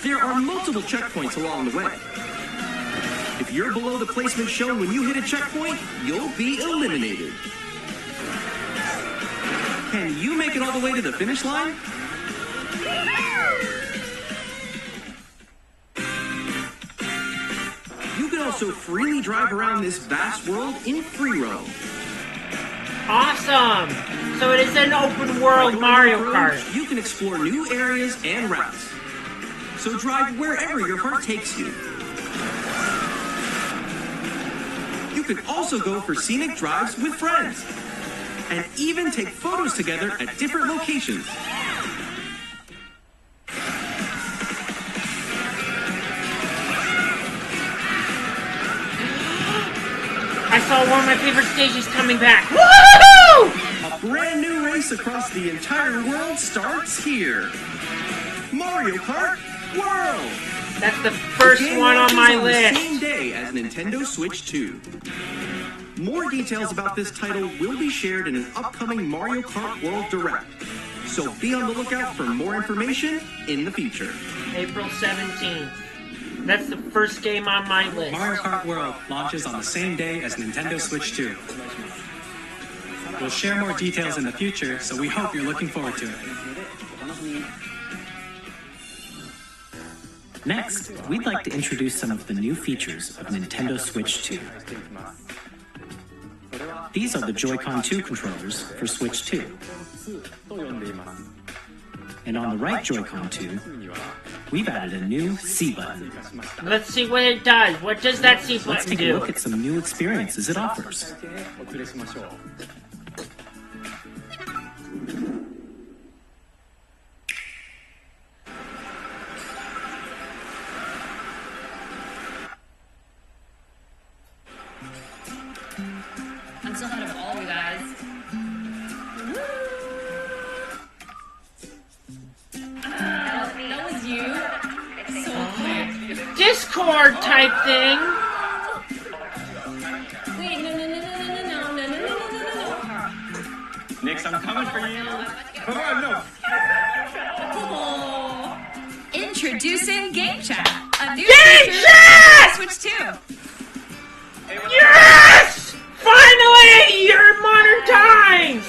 There are multiple checkpoints along the way. If you're below the placement shown when you hit a checkpoint, you'll be eliminated. Can you make it all the way to the finish line? You can also freely drive around this vast world in free roam. Awesome! So it is an open world By going Mario off-road, Kart. You can explore new areas and routes. So drive wherever your heart takes you. You can also go for scenic drives with friends. And even take photos together at different locations. I saw one of my favorite stages coming back. Woohoo! A brand new race across the entire world starts here. Mario Kart World! That's the first The game one on launches my the list. same day as Nintendo Switch 2. More details about this title will be shared in an upcoming Mario Kart World Direct. So be on the lookout for more information in the future. April 17th. That's the first game on my list. Mario Kart World launches on the same day as Nintendo Switch 2. We'll share more details in the future, so we hope you're looking forward to it. Next, we'd like to introduce some of the new features of Nintendo Switch 2. These are the Joy-Con 2 controllers for Switch 2. And on the right Joy-Con 2, we've added a new C button. Let's see what it does. What does that C Let's button take a do? look at some new experiences it offers. I'm still ahead of all you guys. That was you. So quick. Discord type thing. Wait, no. Nix, I'm coming for you. Come on, no. Oh. Introducing Game Chat, a new Game feature Chat! for Switch 2. Yes! Finally! You're in modern times!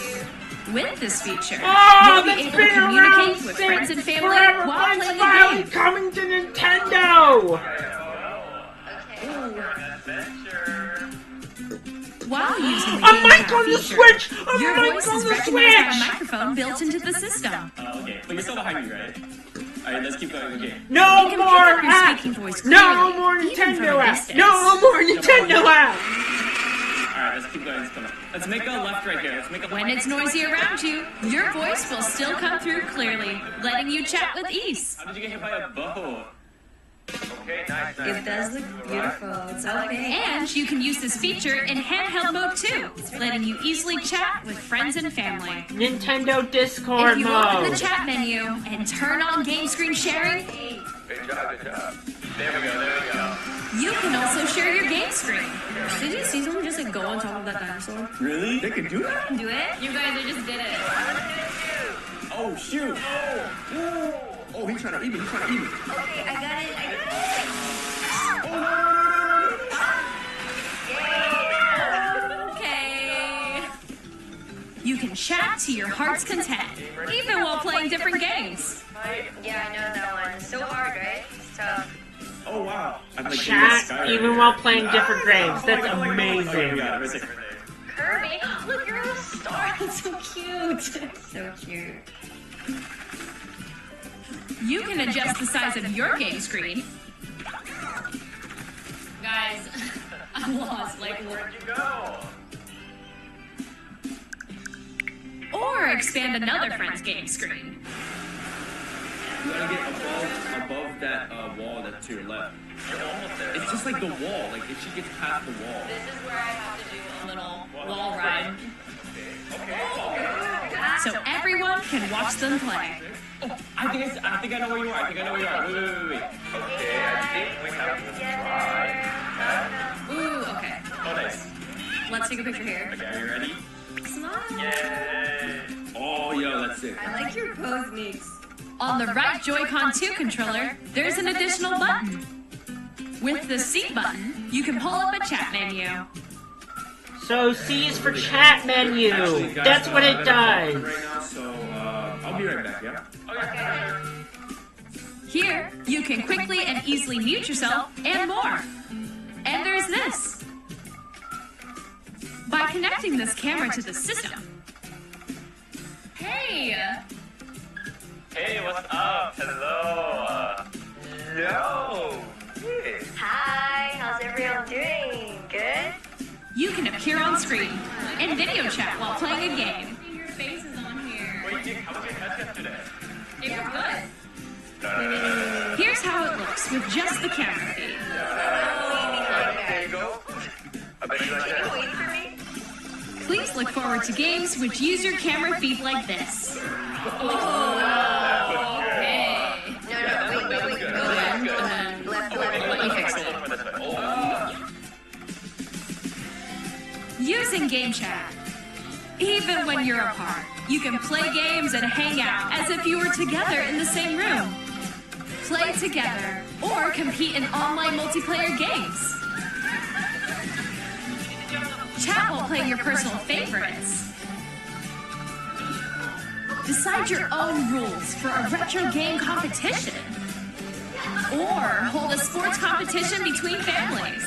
With this feature, Oh, you'll be that's able to been around communicate with friends and since family forever. while It's playing finally the game. coming to Nintendo! While using the A game mic chat on the feature, Switch! A your mic voice on is the recognized by a Switch! microphone built into the system. Okay, but you're still behind me, right? Alright, let's keep going. Okay. No You can more pick up your apps! speaking voice No clearly, more even from Nintendo a apps! distance. No more Nintendo apps! Alright, let's keep going. Let's make a left right here. Let's make a When it's noisy around you, your voice will still come through clearly, letting you chat with ease. How did you get hit by a bow? Okay, nice. It does look beautiful. It's okay. And you can use this feature in handheld mode too, letting you easily chat with friends and family. Nintendo Discord If you open the mode. chat menu and turn on game screen sharing, Good job. There we go. you can also share your game screen. Did you see someone just like go on top of that dinosaur? Really? They can do that? Do it? You guys just did it. Oh, shoot. Oh, he's trying to eat me. Okay, I got it. Okay. You can chat to your heart's content, even while playing different games. Yeah, I know that one. It's so hard, right? It's tough. Oh, wow. I'm like Chat even while playing different games. That's amazing. Kirby, look, you're a star. It's so cute. So cute. You can adjust the size of your game screen, Guys, I'm lost. Like, Where'd you go? or expand another friend's game screen. You gotta get above that wall that's to your left. You're almost there. It's just like the wall. Like if she gets past the wall. this is where I have to do a little wall ride. So everyone can watch them play. Oh, I think I know where you are. Wait. Okay, I think we have to try. Ooh, okay. Oh, nice. Let's take a picture here. Okay, are you ready? Smile. Yay! Oh, yo, that's sick. I like your pose mix. On the right Joy-Con 2 controller, there's an additional button. With the C button, you can pull up a chat menu. So C is for chat menu. Actually, guys, That's what I it gotta go does. right now, so I'll be right back, yeah? Here, you can quickly and easily mute yourself and more. And there's this. By connecting this camera to the system. Hey! Hey, what's up? Hello. Yo. Hey. Hi, how's everyone doing? Good? You can appear on screen and video chat while playing a game. Your face is on here. What do you think? How was your test yesterday? It was good. Here's how it looks with just the camera feed. There you go. I bet you like Can you that. wait for me? Please look forward to games which use your camera feed like this. Hey. No, wait. Go in, and then left. Let me fix it. Using game chat. Even when you're apart, you can play games and hang out as if you were together in the same room. Play together or compete in online multiplayer games. Chat while playing your personal favorites. Decide your own rules for a retro game competition. Or hold a sports competition between families.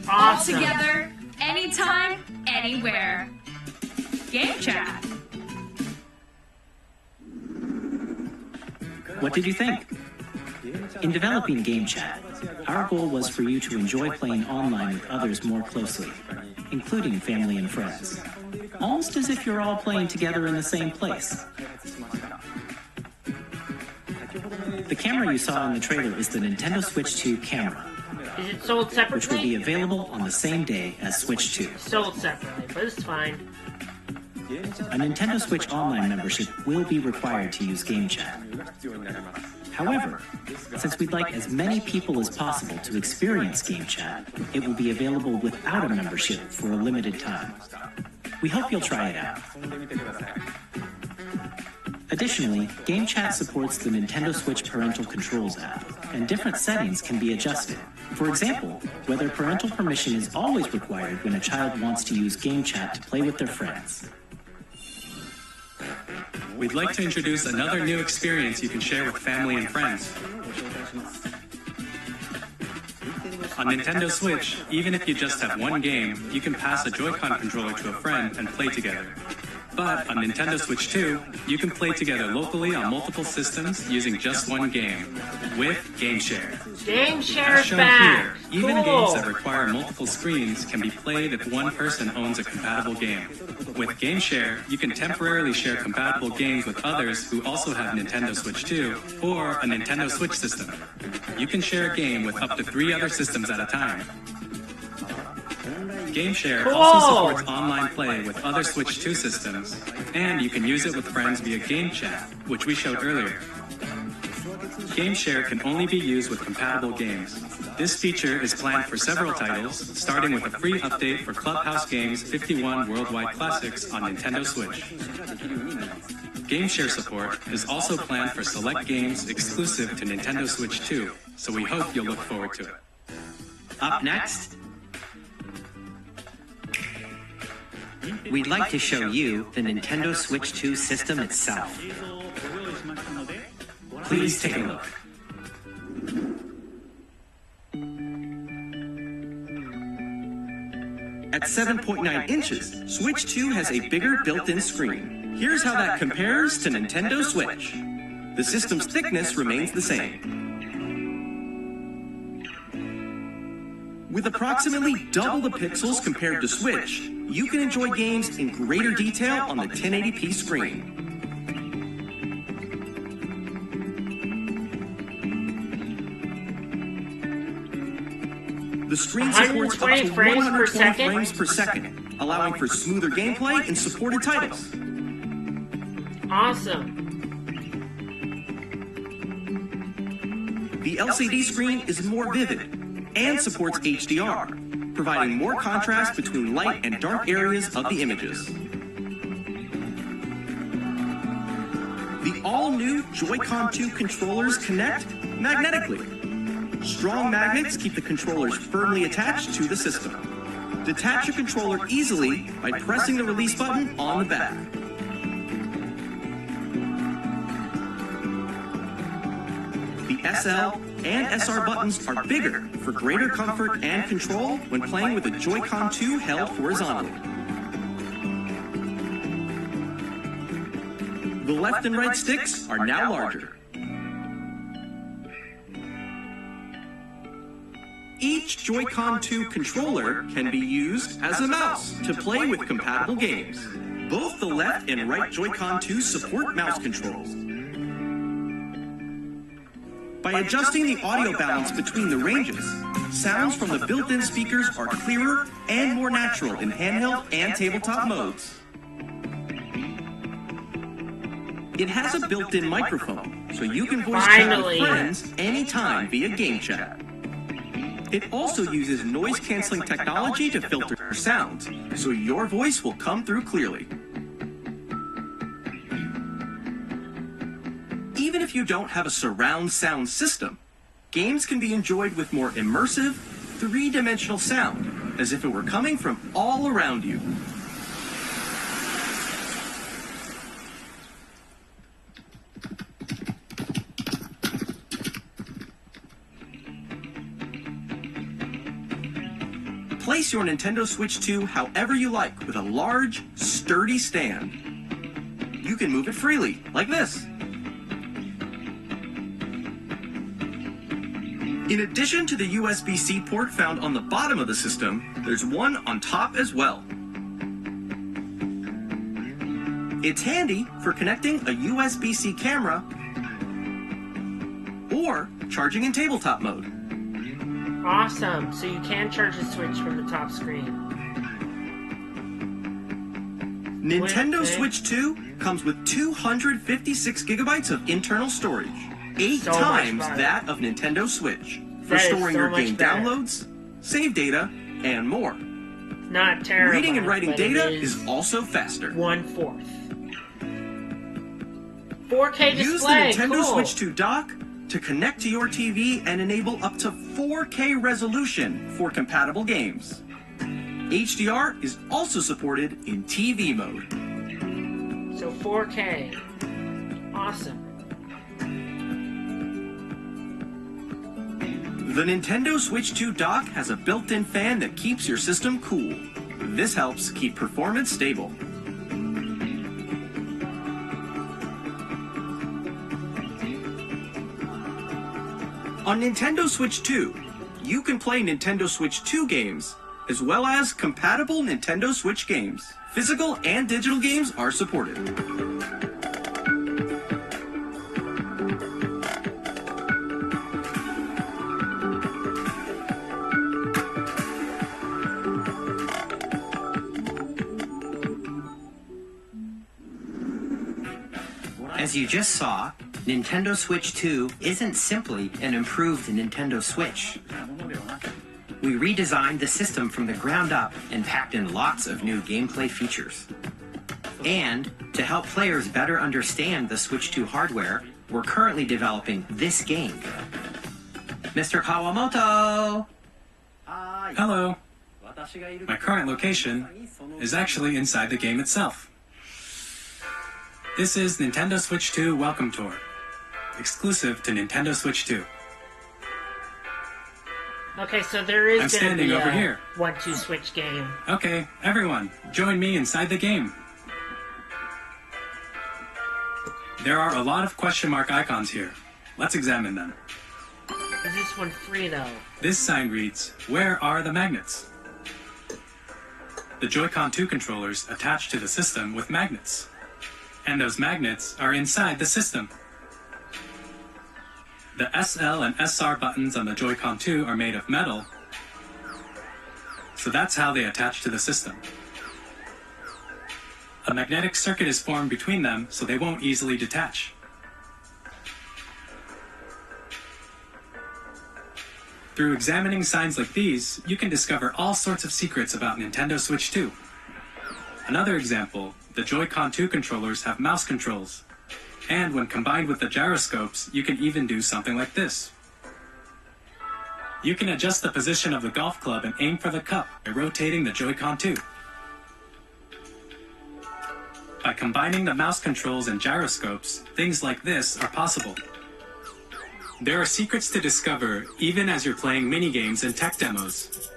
All Awesome. together, anytime, anywhere. Game chat. What did you think? In developing Game Chat, our goal was for you to enjoy playing online with others more closely, including family and friends. Almost as if you're all playing together in the same place. The camera you saw in the trailer is the Nintendo Switch 2 camera, Is it sold which will be separately? available on the same day as Switch 2. Sold separately, but it's fine. A Nintendo Switch Online membership will be required to use Game Chat. However, since we'd like as many people as possible to experience Game Chat, it will be available without a membership for a limited time. We hope you'll try it out. Additionally, Game Chat supports the Nintendo Switch Parental Controls app, and different settings can be adjusted. For example, whether parental permission is always required when a child wants to use Game Chat to play with their friends. We'd like to introduce another new experience you can share with family and friends. On Nintendo Switch, even if you just have one game, you can pass a Joy-Con controller to a friend and play together. But on Nintendo Switch 2, you can play together locally on multiple systems using just one game, with GameShare. GameShare As shown back. here, even Cool. games that require multiple screens can be played if one person owns a compatible game. With GameShare, you can temporarily share compatible games with others who also have Nintendo Switch 2 or a Nintendo Switch system. You can share a game with up to 3 other systems at a time. GameShare also supports online play with other Switch 2 systems, and you can use it with friends via Game Chat, which we showed earlier. GameShare can only be used with compatible games. This feature is planned for several titles, starting with a free update for Clubhouse Games 51 Worldwide Classics on Nintendo Switch. GameShare support is also planned for select games exclusive to Nintendo Switch 2, so we hope you'll look forward to it. Up next, we'd like to show you the Nintendo Switch 2 system itself. Please take a look. At 7.9 inches, Switch 2 has a bigger built-in screen. Here's how that compares to Nintendo Switch. The system's thickness remains the same. With approximately double the pixels compared to Switch, you can enjoy games in greater detail on the 1080p screen. The screen supports up to 120 frames per second, allowing for smoother gameplay in supported titles. Awesome. The LCD screen is more vivid and supports HDR, providing more contrast between light and dark areas of the images. The all-new Joy-Con 2 controllers connect magnetically. Strong magnets keep the controllers firmly attached to the system. Detach your controller easily by pressing the release button on the back. The SL and SR buttons are bigger for greater comfort and control when playing with the Joy-Con 2 held horizontally. The left and right sticks are now larger. Each Joy-Con 2 controller can be used as a mouse to play with compatible games. Both the left and right Joy-Con 2 support mouse controls. By adjusting the audio balance between the ranges, sounds from the built-in speakers are clearer and more natural in handheld and tabletop modes. It has a built-in microphone, so you can voice chat with friends anytime via Game Chat. It also uses noise-canceling technology to filter sounds, so your voice will come through clearly. Even if you don't have a surround sound system, games can be enjoyed with more immersive, three-dimensional sound, as if it were coming from all around you. Place your Nintendo Switch 2 however you like with a large, sturdy stand. You can move it freely, like this. In addition to the USB-C port found on the bottom of the system, there's one on top as well. It's handy for connecting a USB-C camera or charging in tabletop mode. Awesome. So you can charge the Switch from the top screen. Nintendo Switch 2 comes with 256 gigabytes of internal storage, 8 times that of Nintendo Switch, for storing your game downloads, save data, and more. Not terrible. Reading and writing data is also faster. 1/4. 4K display. Use the Nintendo Switch 2 dock to connect to your TV and enable up to 4K resolution for compatible games. HDR is also supported in TV mode. So 4K. Awesome. The Nintendo Switch 2 dock has a built-in fan that keeps your system cool. This helps keep performance stable. On Nintendo Switch 2, you can play Nintendo Switch 2 games, as well as compatible Nintendo Switch games. Physical and digital games are supported. As you just saw, Nintendo Switch 2 isn't simply an improved Nintendo Switch. We redesigned the system from the ground up and packed in lots of new gameplay features. And to help players better understand the Switch 2 hardware, we're currently developing this game. Mr. Kawamoto! Hello. My current location is actually inside the game itself. This is Nintendo Switch 2 Welcome Tour, exclusive to Nintendo Switch 2. Okay, so there is I'm going to standing be over a here. 1-2 Switch game. Okay, everyone, join me inside the game. There are a lot of question mark icons here. Let's examine them. Is this one free, though? This sign reads, "Where are the magnets?" The Joy-Con 2 controllers attach to the system with magnets. And those magnets are inside the system. The SL and SR buttons on the Joy-Con 2 are made of metal, so that's how they attach to the system. A magnetic circuit is formed between them, so they won't easily detach. Through examining signs like these, you can discover all sorts of secrets about Nintendo Switch 2. Another example, the Joy-Con 2 controllers have mouse controls. And when combined with the gyroscopes, you can even do something like this. You can adjust the position of the golf club and aim for the cup by rotating the Joy-Con 2. By combining the mouse controls and gyroscopes, things like this are possible. There are secrets to discover even as you're playing minigames and tech demos.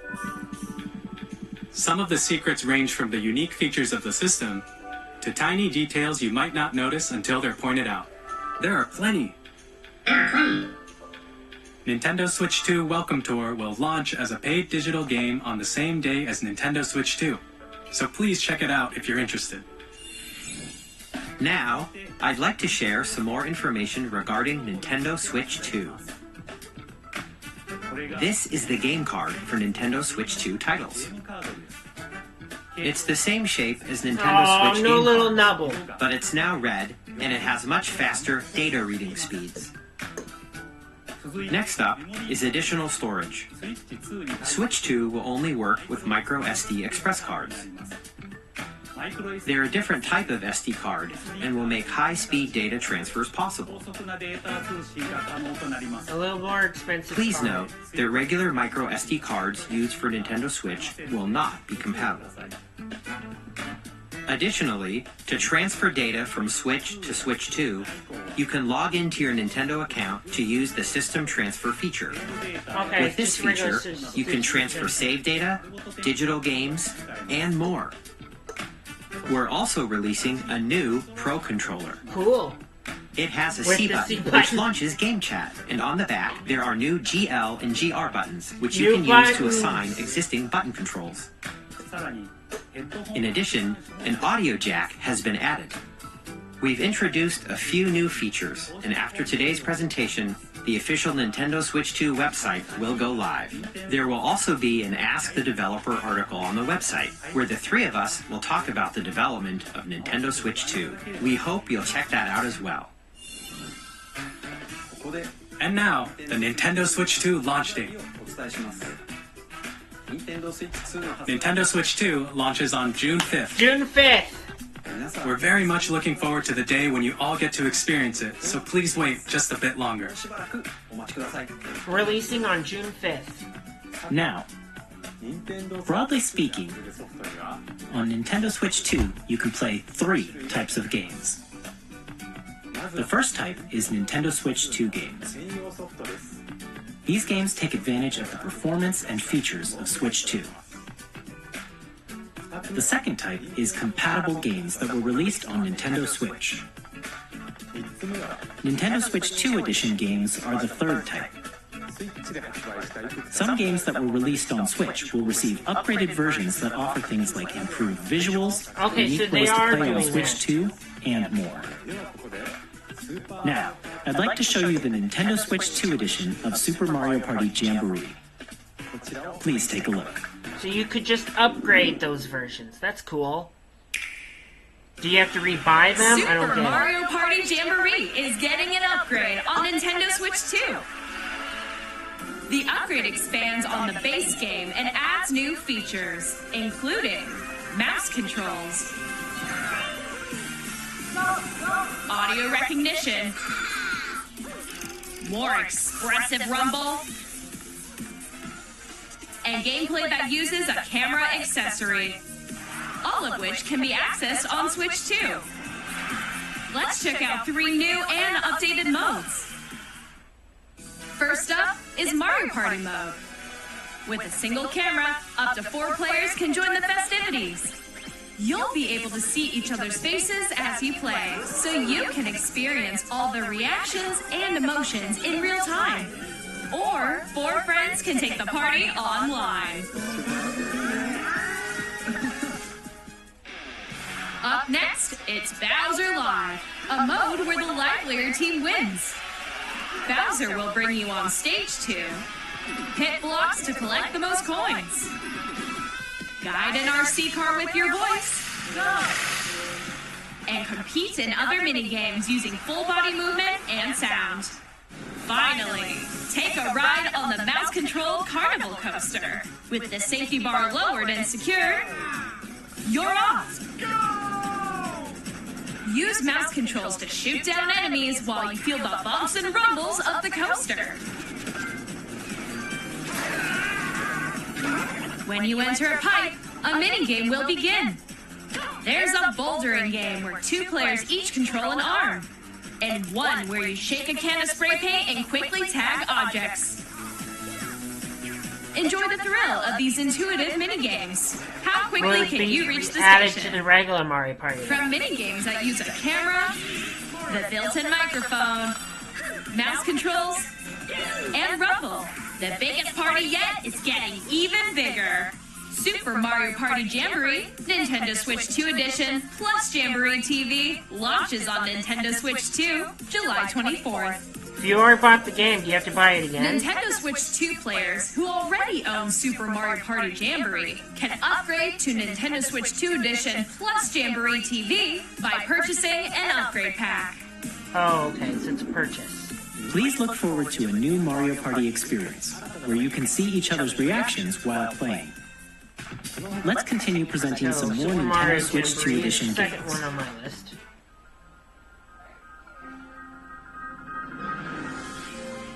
Some of the secrets range from the unique features of the system to tiny details you might not notice until they're pointed out. There are plenty. Nintendo Switch 2 Welcome Tour will launch as a paid digital game on the same day as Nintendo Switch 2, so please check it out if you're interested. Now, I'd like to share some more information regarding Nintendo Switch 2. This is the game card for Nintendo Switch 2 titles. It's the same shape as Nintendo Switch no game little card, nubble. but it's now red and it has much faster data reading speeds. Next up is additional storage. Switch 2 will only work with micro SD express cards. They're a different type of SD card and will make high-speed data transfers possible. A little more expensive. Please card. note that regular micro SD cards used for Nintendo Switch will not be compatible. Additionally, to transfer data from Switch to Switch 2, you can log into your Nintendo account to use the System Transfer feature. Okay, With this just regular feature, you can transfer save data, digital games, and more. We're also releasing a new Pro Controller. Cool. It has a With C the button, C which button. launches Game Chat, and on the back there are new GL and GR buttons, which you New can use to buttons. assign existing button controls. In addition, an audio jack has been added. We've introduced a few new features, and after today's presentation, the official Nintendo Switch 2 website will go live. There will also be an Ask the Developer article on the website, where the three of us will talk about the development of Nintendo Switch 2. We hope you'll check that out as well. And now, the Nintendo Switch 2 launch date. Nintendo Switch 2 launches on June 5th. June 5th. We're very much looking forward to the day when you all get to experience it, so please wait just a bit longer. Releasing on June 5th. Now, broadly speaking, on Nintendo Switch 2, you can play 3 types of games. The first type is Nintendo Switch 2 games. These games take advantage of the performance and features of Switch 2. The second type is compatible games that were released on Nintendo Switch. Nintendo Switch 2 Edition games are the third type. Some games that were released on Switch will receive upgraded versions that offer things like improved visuals, unique ways to play on Switch 2, and more. Now, I'd like to show you the Nintendo Switch 2 Edition of Super Mario Party Jamboree. Please take a look. So you could just upgrade those versions. That's cool. Do you have to rebuy them? I don't Super get Mario it. Party Jamboree is getting an upgrade on Nintendo Switch 2. The upgrade expands on the base game and adds new features, including mouse controls, audio recognition, more expressive rumble, and gameplay that uses a camera accessory, all of which can be accessed on Switch 2. Let's check out 3 new and updated modes. First up is Mario Party mode. With a single camera, up to 4 players can join the festivities. You'll be able to see each other's faces as you play, so you can experience all the reactions and emotions in real time. Or 4 friends can take the party online. Up next, it's Bowser Live, a mode where the livelier team wins. Bowser will bring you on stage 2, hit blocks to collect the most coins, guide an RC car with your voice, and compete in other mini-games using full-body movement and sound. Finally, take a ride on the mouse-controlled carnival coaster. With the safety bar lowered and secured, you're off! Use mouse controls to shoot down enemies while you feel the bumps and rumbles of the coaster. When you enter a pipe, a minigame will begin. There's a bouldering game where 2 players each control an arm, and one where you shake a can of spray paint and quickly tag objects. Enjoy the thrill of these intuitive minigames. How quickly can you reach the added station? to the regular Mario Party? From minigames that use a camera, the built-in microphone, mouse controls, and rumble, the biggest party yet is getting even bigger. Super Mario Party Jamboree, Nintendo Switch 2 Edition, plus Jamboree TV, launches on Nintendo Switch 2, July 24th. If you already bought the game, do you have to buy it again? Nintendo Switch 2 players who already own Super Mario Party Jamboree can upgrade to Nintendo Switch 2 Edition plus Jamboree TV by purchasing an upgrade pack. Oh, okay, so it's a purchase. Please look forward to a new Mario Party experience, where you can see each other's reactions while playing. Let's continue presenting So, some more Super Mario Nintendo Switch 2 Jamboree, Edition second games. one on my list.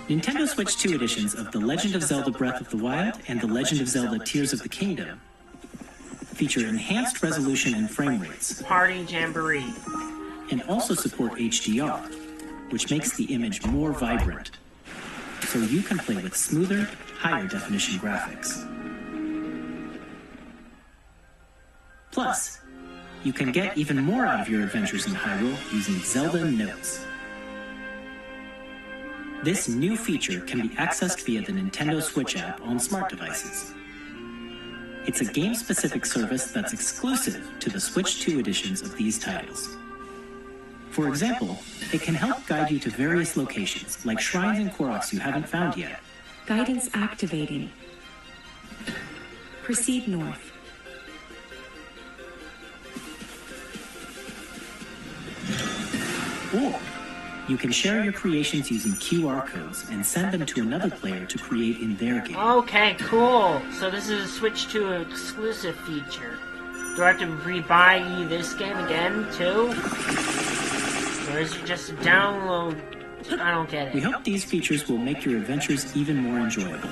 Nintendo Switch 2 editions of The Legend of Zelda Breath of the Wild and The Legend of Zelda Tears of the Kingdom feature enhanced resolution and frame rates, Party Jamboree. and also support HDR, which makes the image more vibrant, so you can play with smoother, higher definition graphics. Plus, you can get even more out of your adventures in Hyrule using Zelda Notes. This new feature can be accessed via the Nintendo Switch app on smart devices. It's a game-specific service that's exclusive to the Switch 2 editions of these titles. For example, it can help guide you to various locations, like shrines and Koroks you haven't found yet. Guidance activating. Proceed north. Or you can share your creations using QR codes and send them to another player to create in their game. Okay, cool. So this is a Switch 2 exclusive feature. Do I have to rebuy this game again, too? Or is it just a download? I don't get it. We hope these features will make your adventures even more enjoyable.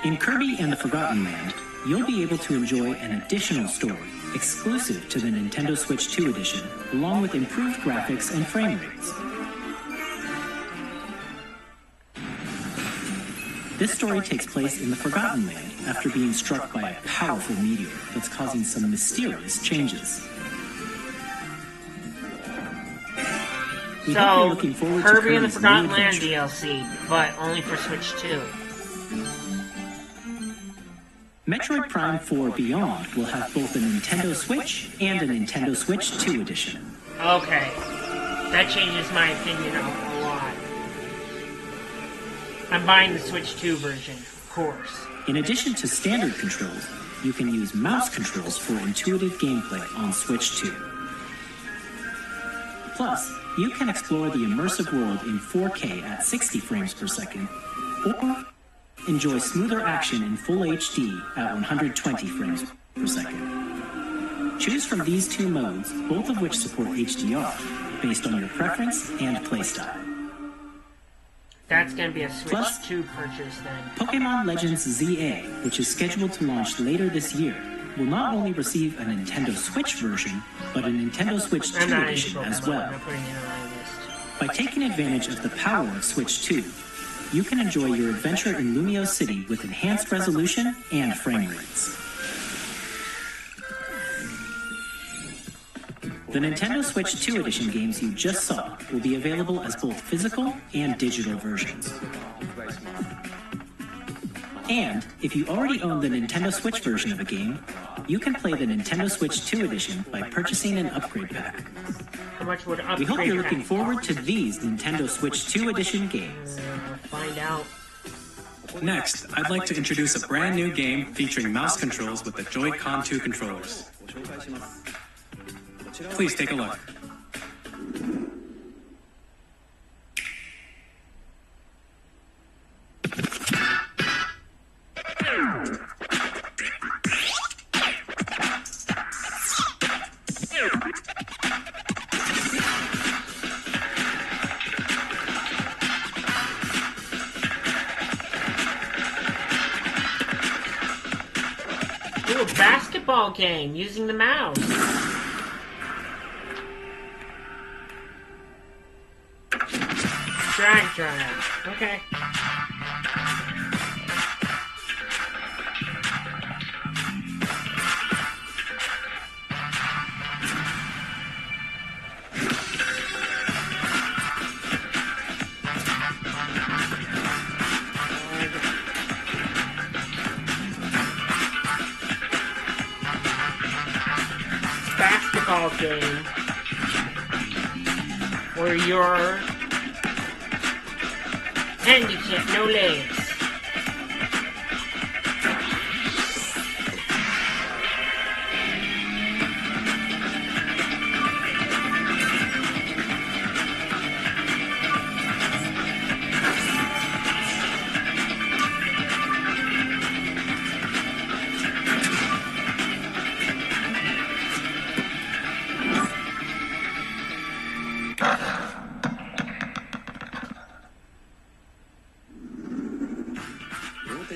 In Kirby and the Forgotten Land, you'll be able to enjoy an additional story exclusive to the Nintendo Switch 2 edition, along with improved graphics and frame rates. This story takes place in the Forgotten Land after being struck by a powerful meteor that's causing some mysterious changes. We hope you're looking forward to Kirby and the Kirby's Forgotten new Land adventure. DLC, but only for Switch 2. Metroid Prime 4 Beyond will have both a Nintendo Switch and a Nintendo Switch 2 edition. Okay. That changes my opinion a lot. I'm buying the Switch 2 version, of course. In addition to standard controls, you can use mouse controls for intuitive gameplay on Switch 2. Plus, you can explore the immersive world in 4K at 60 frames per second, or enjoy smoother action in Full HD at 120 frames per second. Choose from these two modes, both of which support HDR, based on your preference and playstyle. That's going to be a Switch Plus, 2 purchase then. Pokemon Legends ZA, which is scheduled to launch later this year, will not only receive a Nintendo Switch version, but a Nintendo Switch 2 edition as well. I'm putting it on my list. By taking advantage of the power of Switch 2, you can enjoy your adventure in Lumio City with enhanced resolution and frame rates. The Nintendo Switch 2 edition games you just saw will be available as both physical and digital versions. And if you already own the Nintendo Switch version of a game, you can play the Nintendo Switch 2 edition by purchasing an upgrade pack. How much would upgrade We hope you're looking pack forward to these Nintendo Switch 2 edition games. Find out. Next, I'd like to introduce a brand new game featuring mouse controls with the Joy-Con 2 controllers. Please take a look. Ooh, a basketball game using the mouse. Drag. Okay. Basketball game where you're handicap, no legs.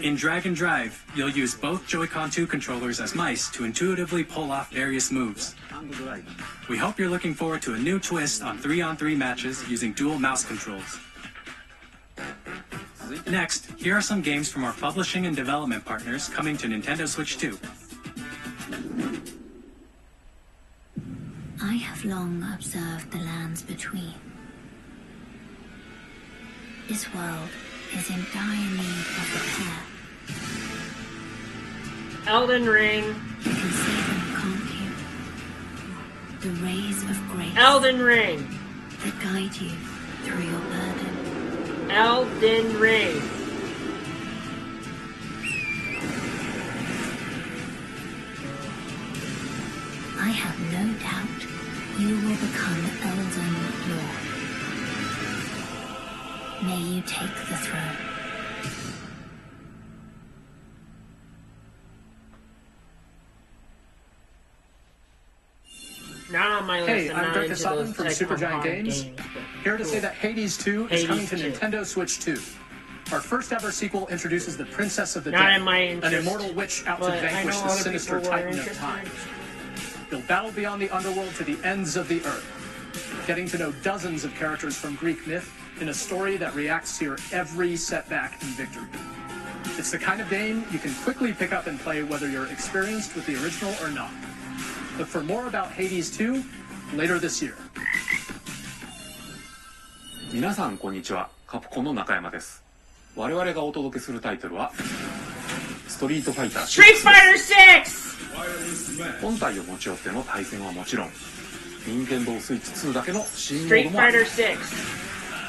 In Drag and Drive, you'll use both Joy-Con 2 controllers as mice to intuitively pull off various moves. We hope you're looking forward to a new twist on 3-on-3 matches using dual mouse controls. Next, here are some games from our publishing and development partners coming to Nintendo Switch 2. I have long observed the lands between. This world is in dire need of repair. Elden Ring. You can see them, can't you? The rays of grace Elden Ring. that guide you through your burden. Elden Ring. I have no doubt you will become Elden Lord. May you take the throne. Not on my list. Hey, I'm I'm not Dr. into Sutton those from type Super of Giant hard Games. but Here to say cool. that Hades 2 is coming to Hades 2. Nintendo Switch 2. Our first ever sequel introduces the Princess of the Not Dead, in my an interest, immortal witch out to but I vanquish know the other sinister people were titan of interested. time. They'll battle beyond the underworld to the ends of the earth, getting to know dozens of characters from Greek myth in a story that reacts to your every setback and victory. It's the kind of game you can quickly pick up and play whether you're experienced with the original or not. Look for more about Hades 2 later this year. 皆さんこんにちは、カプコンの中山です。我々がお届けするタイトルはストリートファイター6。Street Fighter 6! 本体を持ち寄っての対戦はもちろん、任天堂スイッチ2だけの新モー Street ドもあり Fighter ます。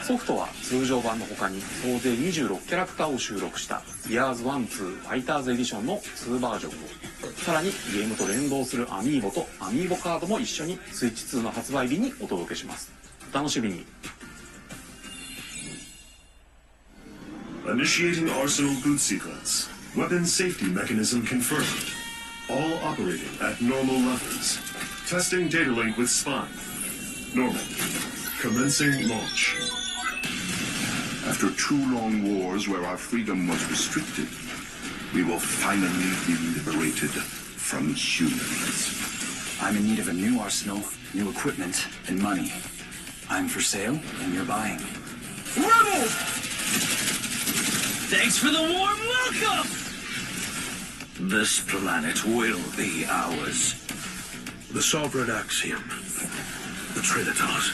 6. ソフトは通常版の他に総勢26キャラクターを収録したイヤーズ1、2ファイターズエディションの2バージョンを、さらにゲームと連動するアミーボとアミーボカードも一緒にスイッチ2の発売日にお届けします。お楽しみに。Initiating Arsenal boot sequence. Weapon safety mechanism confirmed. All operating at normal levels. Testing data link with spine. Normal. Commencing launch. After 2 long wars where our freedom was restricted, we will finally be liberated from humans. I'm in need of a new arsenal, new equipment, and money. I'm for sale, and you're buying. Rebels! Thanks for the warm welcome! This planet will be ours. The sovereign axiom, the Trinitas,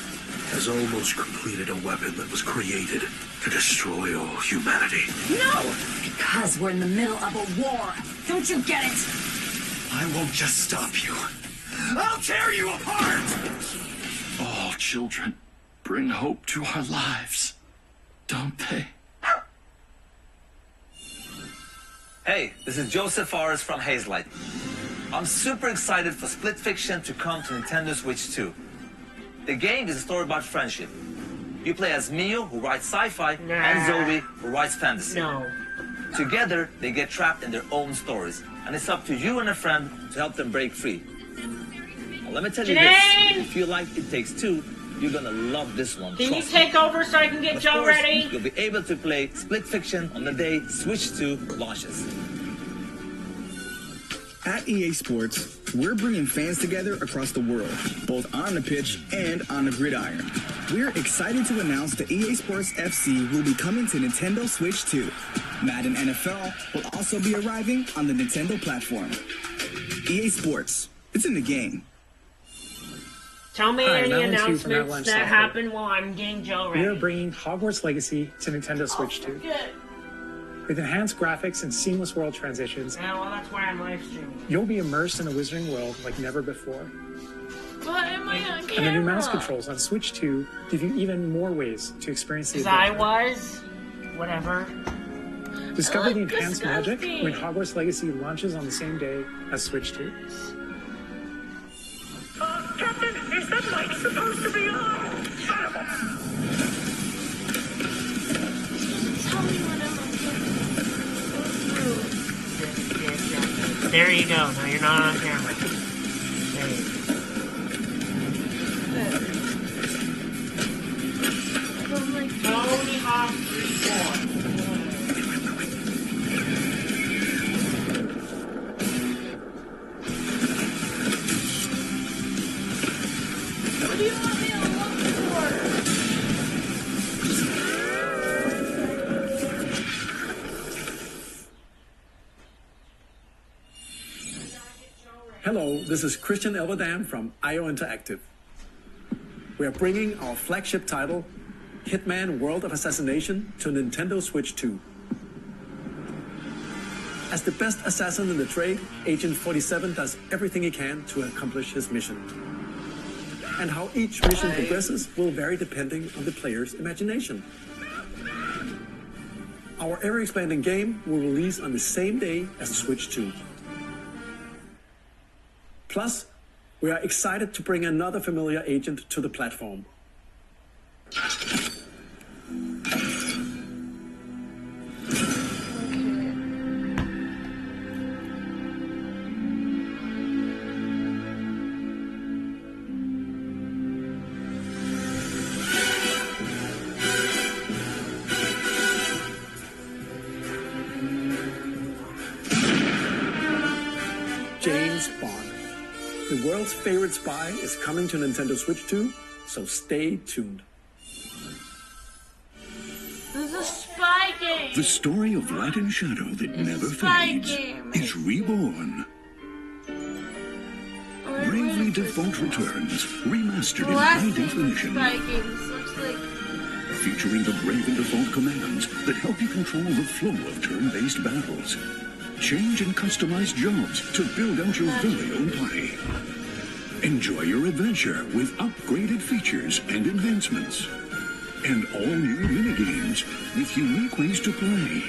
has almost completed a weapon that was created to destroy all humanity. No! Because we're in the middle of a war. Don't you get it? I won't just stop you. I'll tear you apart! All children bring hope to our lives, don't they? Hey, this is Joseph Fares from Hazelight. I'm super excited for Split Fiction to come to Nintendo Switch 2. The game is a story about friendship. You play as Mio, who writes sci-fi, and Zoe, who writes fantasy. No. Together, they get trapped in their own stories, and it's up to you and a friend to help them break free. Now, let me tell you this, if you like It Takes Two, you're gonna love this one. Can you Trust me. take over so I can get Of Joe course, ready? You'll be able to play Split Fiction on the day Switch 2 launches. At EA Sports, we're bringing fans together across the world, both on the pitch and on the gridiron. We're excited to announce that EA Sports FC will be coming to Nintendo Switch 2. Madden NFL will also be arriving on the Nintendo platform. EA Sports, it's in the game. Tell me Hi, any Madeline Chu from announcements Avalanche that Software. happen while I'm getting Joe We are ready. bringing Hogwarts Legacy to Nintendo Switch 2. With enhanced graphics and seamless world transitions, Yeah, well, that's why I'm live streaming. you'll be immersed in a wizarding world like never before. But am I on And the camera? new mouse controls on Switch 2 give you even more ways to experience the Because I adventure. was. Whatever. Discover the Look, enhanced magic disgusting. when Hogwarts Legacy launches on the same day as Switch 2. Captain, is that mic supposed to be on? There you go. Now you're not on camera. There you go. Tony Hawk 3-4. What do you want me to look for? Hello, this is Christian Elverdam from IO Interactive. We are bringing our flagship title, Hitman World of Assassination, to Nintendo Switch 2. As the best assassin in the trade, Agent 47 does everything he can to accomplish his mission. And how each mission progresses will vary depending on the player's imagination. Our ever-expanding game will release on the same day as Switch 2. Plus, we are excited to bring another familiar agent to the platform. and Spawn. The world's favorite spy is coming to Nintendo Switch 2, so stay tuned. This is a spy game. The story of light and shadow that never fades is reborn. Bravely Default returns, remastered in high definition. Spy game. This looks like Featuring the Brave and Default commands that help you control the flow of turn-based battles. Change and customize jobs to build out your very own party. Enjoy your adventure with upgraded features and advancements. And all new minigames with unique ways to play.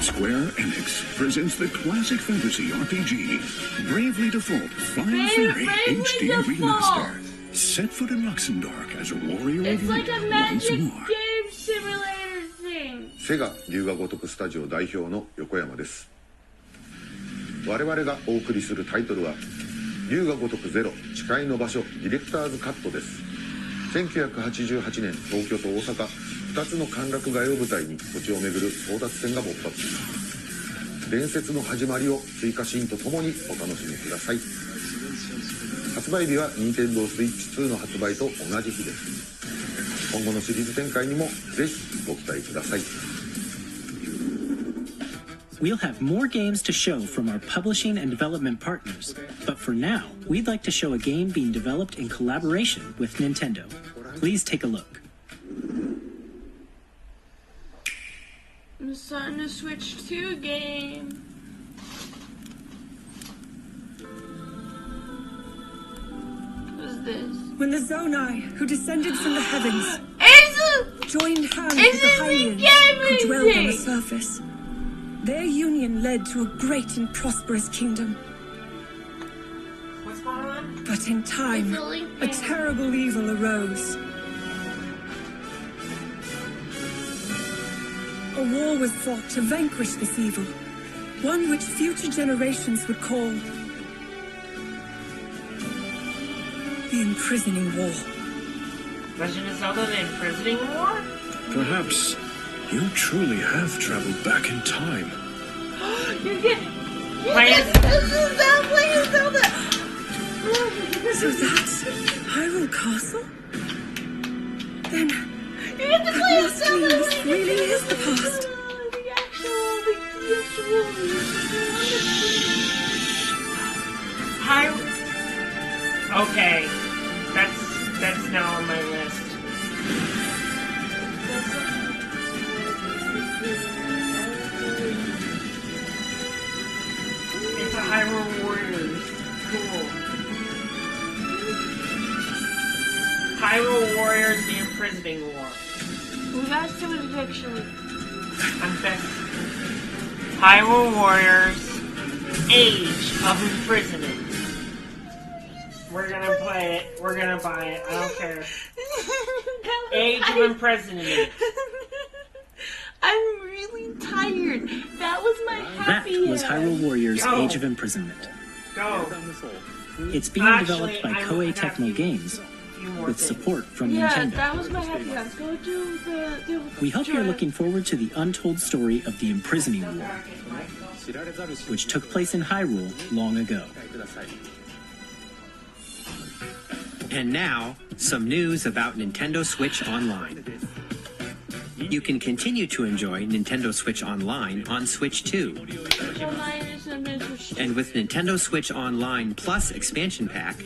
Square Enix presents the classic fantasy RPG, Bravely Default Fine Fury HD Remaster. Set foot in Luxembourg as a warrior it's of like light a once magic more. game simulator thing. セガ龍が如くスタジオ代表の横山です。我々がお送りするタイトルは龍が如くゼロ誓いの場所ディレクターズカットです。1988年東京と大阪2つの歓楽街を舞台に土地を巡る争奪戦が勃発します。伝説の始まりを追加シーンとともにお楽しみください。発売日は Nintendo Switch 2の発売と同じ日です。今後のシリーズ展開にもぜひご期待ください。We'll have more games to show from our publishing and development partners, but for now, we'd like to show a game being developed in collaboration with Nintendo. Please take a look. I'm starting to Switch 2 game. Who's this? When the Zonai, who descended from the heavens, joined hands with the Hylians, who dwelled on the surface, their union led to a great and prosperous kingdom. What's going on? But in time, a terrible evil arose. A war was fought to vanquish this evil, one which future generations would call the Imprisoning War. Legend of Zelda: The Imprisoning War? Perhaps you truly have traveled back in time. You get this is Zelda. So that's Hyrule Castle? Then You get to play as Zelda. this really is the past. Okay, that's now on my list. It's a Hyrule Warriors. Cool. Hyrule Warriors: The Imprisoning War. We got some of the pictures. I'm best. Hyrule Warriors: Age of Imprisonment. We're gonna play it. We're gonna buy it. I don't care. Age of Imprisonment. I'm really tired. That was my That happy was Hyrule Warriors Go. Age of Imprisonment. Go. It's being developed by Koei Tecmo Games with support from Yeah, Nintendo. that was my happy. Let's go do the We hope you're looking forward to the untold story of the Imprisoning War, which took place in Hyrule long ago. And now, some news about Nintendo Switch Online. You can continue to enjoy Nintendo Switch Online on Switch 2. And with Nintendo Switch Online Plus Expansion Pack,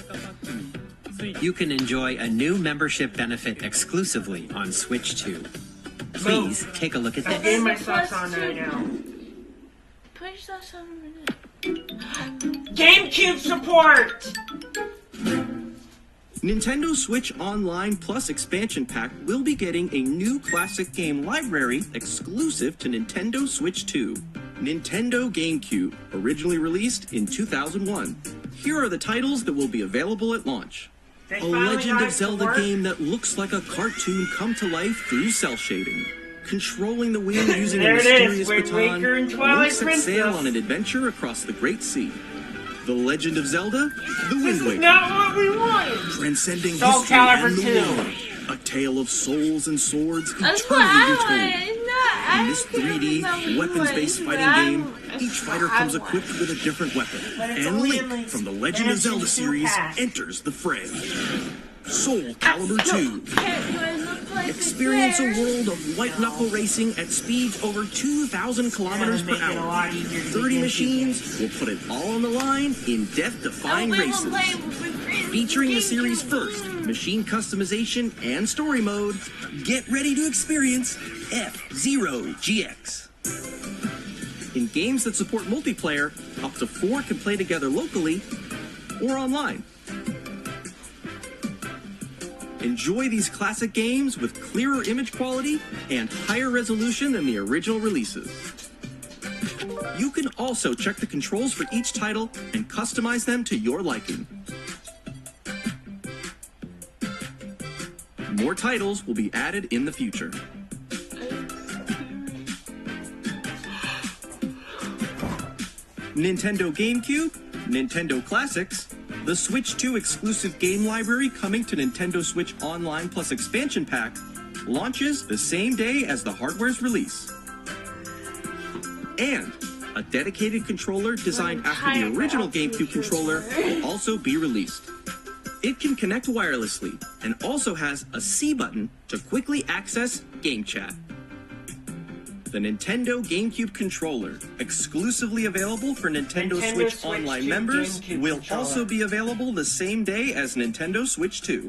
you can enjoy a new membership benefit exclusively on Switch 2. Please take a look at I'm getting my this. socks on right now. Push that on GameCube support! Nintendo Switch Online Plus Expansion Pack will be getting a new classic game library exclusive to Nintendo Switch 2. Nintendo GameCube, originally released in 2001. Here are the titles that will be available at launch. They A finally Legend got of it to Zelda work? game that looks like a cartoon come to life through cell shading. Controlling the wind using a There it is, mysterious Wind baton, Waker and Twilight Link sets sail Princess. on an adventure across the Great Sea. The Legend of Zelda, The This Wind is Waker. not what we wanted! Transcending Soul history Calibur and the 2. world. A tale of souls and swords That's eternally what I retold. wanted. No. In this 3D, weapons-based fighting game, each fighter comes equipped with a different weapon. And Link from the Legend of Zelda series enters the fray. Soul Calibur 2. Experience a world of white-knuckle racing at speeds over 2,000 kilometers per hour. 30 machines will put it all on the line in death-defying races. Featuring the series' first machine customization and story mode, get ready to experience F-Zero GX. In games that support multiplayer, up to 4 can play together locally or online. Enjoy these classic games with clearer image quality and higher resolution than the original releases. You can also check the controls for each title and customize them to your liking. More titles will be added in the future. Nintendo GameCube, Nintendo Classics, the Switch 2 exclusive game library coming to Nintendo Switch Online Plus Expansion Pack launches the same day as the hardware's release. And a dedicated controller designed after the original GameCube controller will also be released. It can connect wirelessly and also has a C button to quickly access Game Chat. The Nintendo GameCube controller, exclusively available for Nintendo Switch Online members, will also be available the same day as Nintendo Switch 2.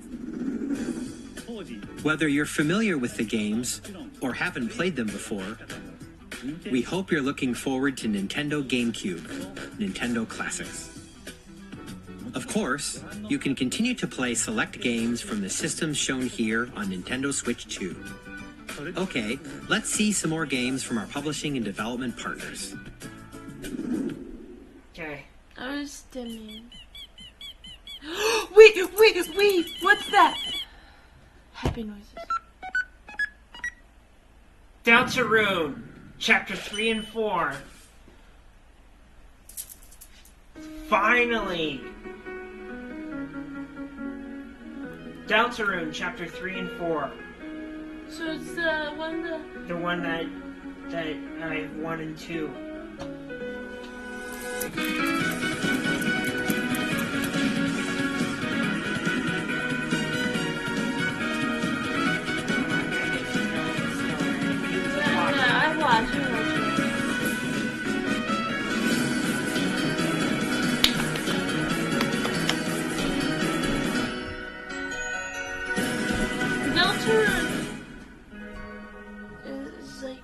Whether you're familiar with the games or haven't played them before, we hope you're looking forward to Nintendo GameCube, Nintendo Classics. Of course, you can continue to play select games from the systems shown here on Nintendo Switch 2. Okay, let's see some more games from our publishing and development partners. Okay. I was stimming. Wait! What's that? Happy noises. Deltarune, Chapter 3 and 4. Finally! Deltarune, Chapter 3 and 4. So it's the one that... The one that I have 1 and 2. Yeah, I watched it. Deltarune is like...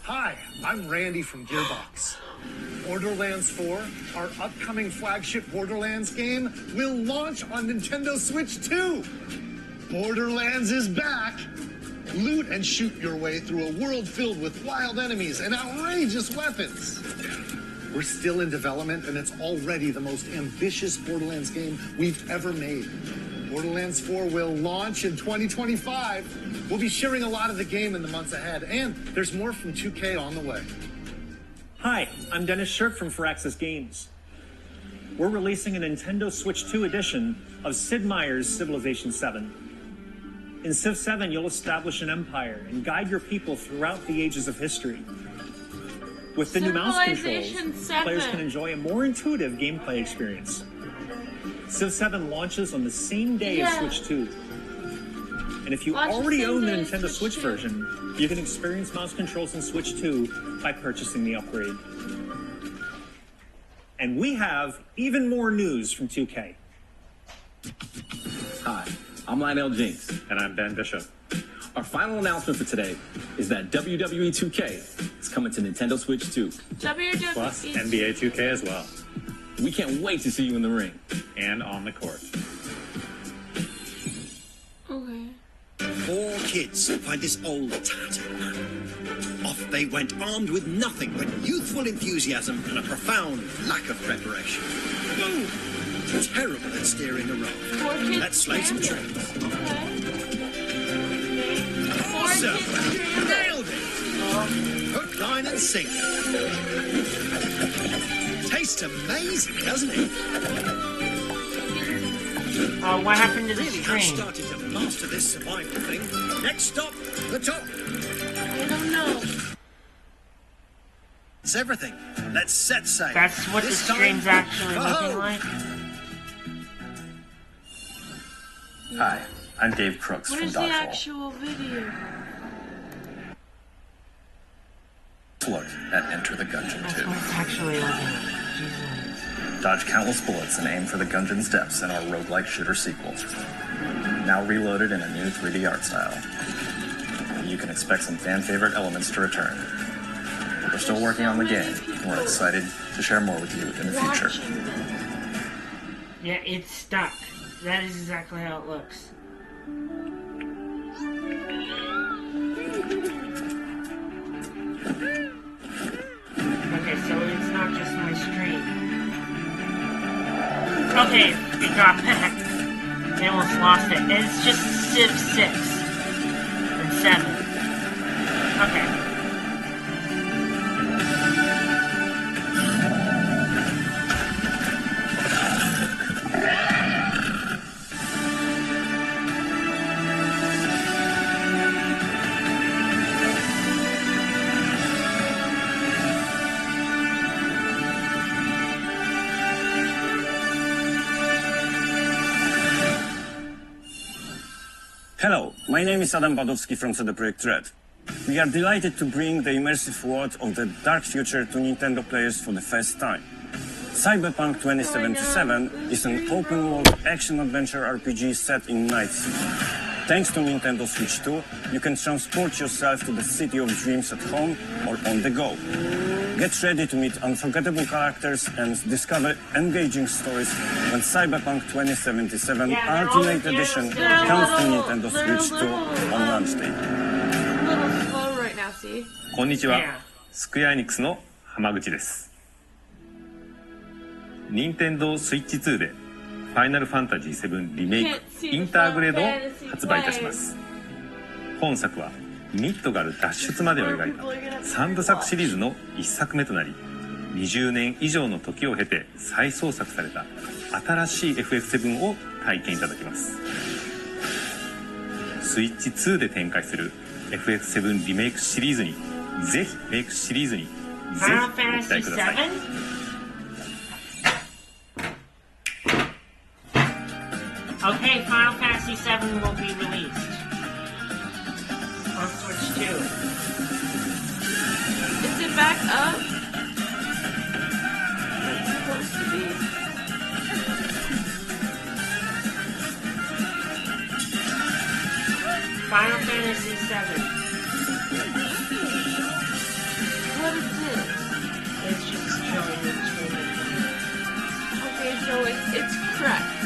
Hi, I'm Randy from Gearbox. Borderlands 4, our upcoming flagship Borderlands game, will launch on Nintendo Switch 2. Borderlands is back. Loot and shoot your way through a world filled with wild enemies and outrageous weapons. We're still in development, and it's already the most ambitious Borderlands game we've ever made. Borderlands 4 will launch in 2025. We'll be sharing a lot of the game in the months ahead, and there's more from 2K on the way. Hi, I'm Dennis Shirk from Firaxis Games. We're releasing a Nintendo Switch 2 edition of Sid Meier's Civilization 7. In Civ 7, you'll establish an empire and guide your people throughout the ages of history. With the new mouse controls, players can enjoy a more intuitive gameplay experience. Civ 7 launches on the same day as Switch 2. And if you already own the Nintendo Switch version, you can experience mouse controls in Switch 2 by purchasing the upgrade. And we have even more news from 2K. Hi, I'm Lionel Jinks. And I'm Ben Bishop. Our final announcement for today is that WWE 2K is coming to Nintendo Switch 2. WWE Plus NBA 2K as well. We can't wait to see you in the ring. And on the court. Okay. 4 kids find this old tattered man. Off they went armed with nothing but youthful enthusiasm and a profound lack of preparation. Terrible at steering a role. Let's slay some trains. Awesome! Nailed it! Hook, line and sinker. Tastes amazing, doesn't it? What happened to the Really have stream? started to master this survival thing. Next stop, the top. I don't know. It's everything. Let's set sail. That's what the This time, stream's actually for looking home. like? Hi, I'm Dave Crooks from Where's the Dodgeball. actual video? Look at Enter the Gungeon That's 2. what it's actually looking like. Jesus. Dodge countless bullets and aim for the Gungeon's depths in our roguelike shooter sequel. Now reloaded in a new 3D art style. You can expect some fan-favorite elements to return. We're still working on the game, and we're excited to share more with you in the future. Yeah, it's stuck. That is exactly how it looks. Okay, so it's not just my stream. Okay, it got back. I almost lost it. And it's just Civ 6 and 7. Okay. Hello, my name is Adam Badowski from CD Projekt Red. We are delighted to bring the immersive world of the dark future to Nintendo players for the first time. Cyberpunk 2077 is an open-world action-adventure RPG set in Night City. Thanks to Nintendo Switch 2, you can transport yourself to the city of dreams at home or on the go. Get ready to meet unforgettable characters and discover engaging stories when Cyberpunk 2077 Ultimate Edition comes to Nintendo Switch 2 on launch day. A little slow right now, see? こんにちは。スクエアエニックスの浜口です。任天堂スイッチ2でファイナルファンタジー7リメイクインターグレードを発売いたします。本作はミッドガル脱出までを描いた3部作シリーズの1作目となり、20年以上の時を経て再創作された新しい FF7 を体験いただきます。スイッチ2で展開する FF7 リメイクシリーズにぜひご期待ください。Okay, Final Fantasy VII will be released on Switch 2. Is it back up? It's supposed to be. Final Fantasy VII. What is this? It's just showing the screen. Okay, so it's cracked.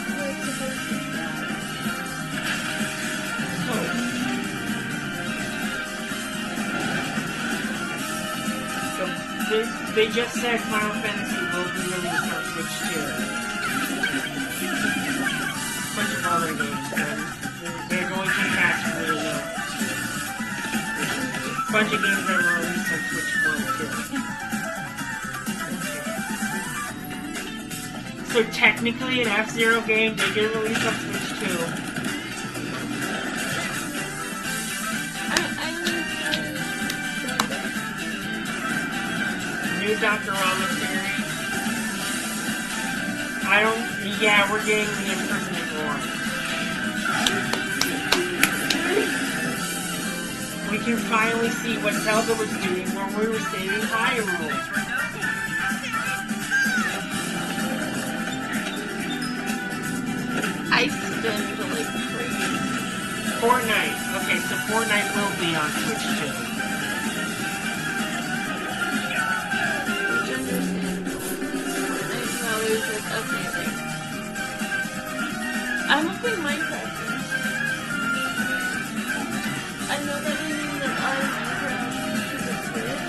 They just said Final Fantasy will be released on Switch 2. Bunch of other games, and they're going too fast for me to know. Bunch of games that were released on Switch 1 too. So technically an F-Zero game did get released on Switch 2. New Dr. Rama series. Yeah, we're getting the imprisonment war. We can finally see what Zelda was doing when we were saving Hyrule. I spend like crazy. Fortnite. Okay, so Fortnite will be on Switch 2. I'm playing Minecraft. I know that we need the Minecraft to the Switch.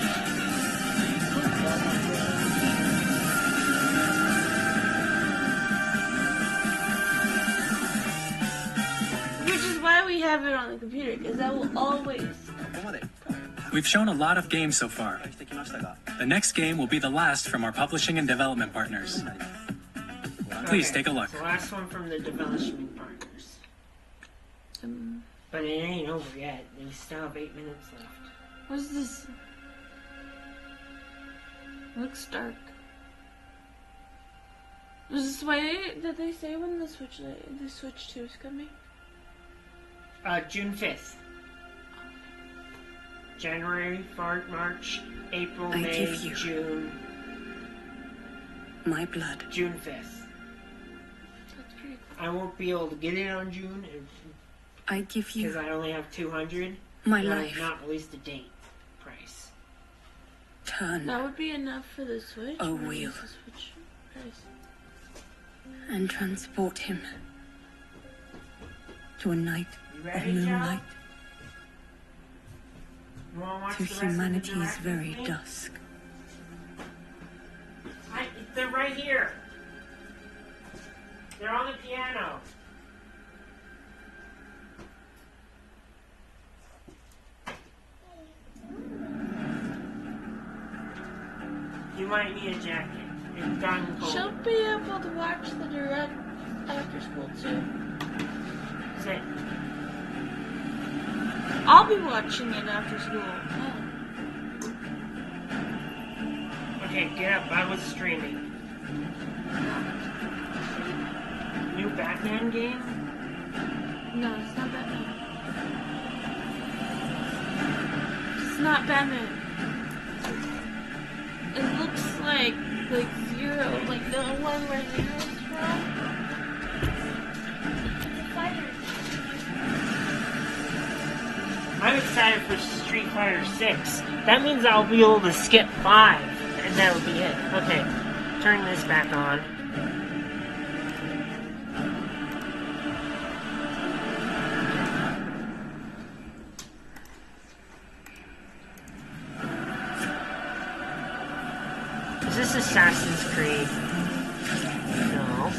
Which is why we have it on the computer, because I will always. We've shown a lot of games so far. The next game will be the last from our publishing and development partners. Please take a look. The last one from the development partners. But it ain't over yet. We still have 8 minutes left. What's this? Looks dark. Was this why did they say when the Switch 2 is coming? June 5th. January, March, April, I May, give you June. My blood. June 5th. I won't be able to get it on June I give you because I only have 200. my and life. I've not released the date price. Turn That would be enough for the Switch. a Or wheel is the Switch price? and transport him to a night You of ready, moonlight, You wanna watch to the rest of the humanity's direct very with me? dusk. They're right here. They're on the piano. You might need a jacket. It's gotten cold. She'll be able to watch the direct after school too. Sit. I'll be watching it after school. Okay, get up. I was streaming. New Batman game? No, it's not Batman. It's not Batman. It looks like Zero, like the one where Zero's from. It's a fighter. I'm excited for Street Fighter 6. That means I'll be able to skip 5, and that'll be it. Okay, turn this back on. Is this Assassin's Creed? No.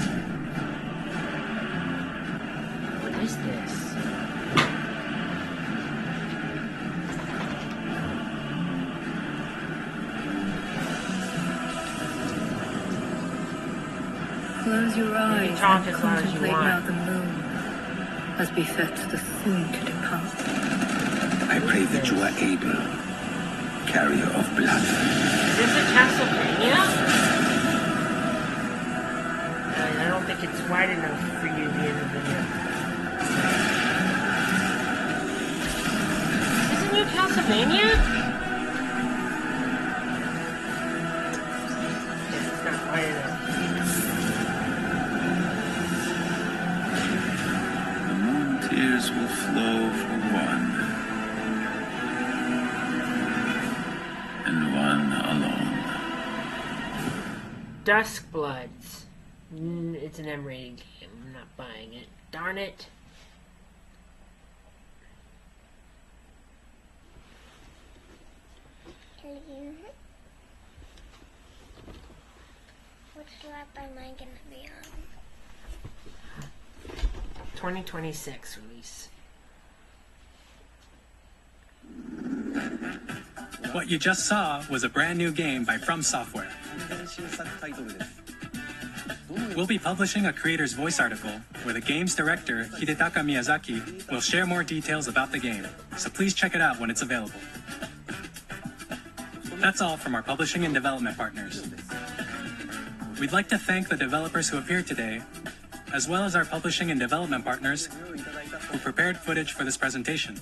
What is this? Close your eyes talk and as loud as you contemplate want. now the moon, as befits the soon to depart. I pray that you are able, carrier of blood. Is this a Castlevania? I don't think it's wide enough for you to be in the video. Is this a new Castlevania? Yeah, it's not wide enough. The moon tears will flow for one, and one alone. Duskbloods. It's an M-rated game. I'm not buying it. Darn it. Which lap am I gonna be on? 2026 release. What you just saw was a brand new game by From Software. We'll be publishing a creator's voice article where the game's director, Hidetaka Miyazaki, will share more details about the game, so please check it out when it's available. That's all from our publishing and development partners. We'd like to thank the developers who appeared today, as well as our publishing and development partners who prepared footage for this presentation.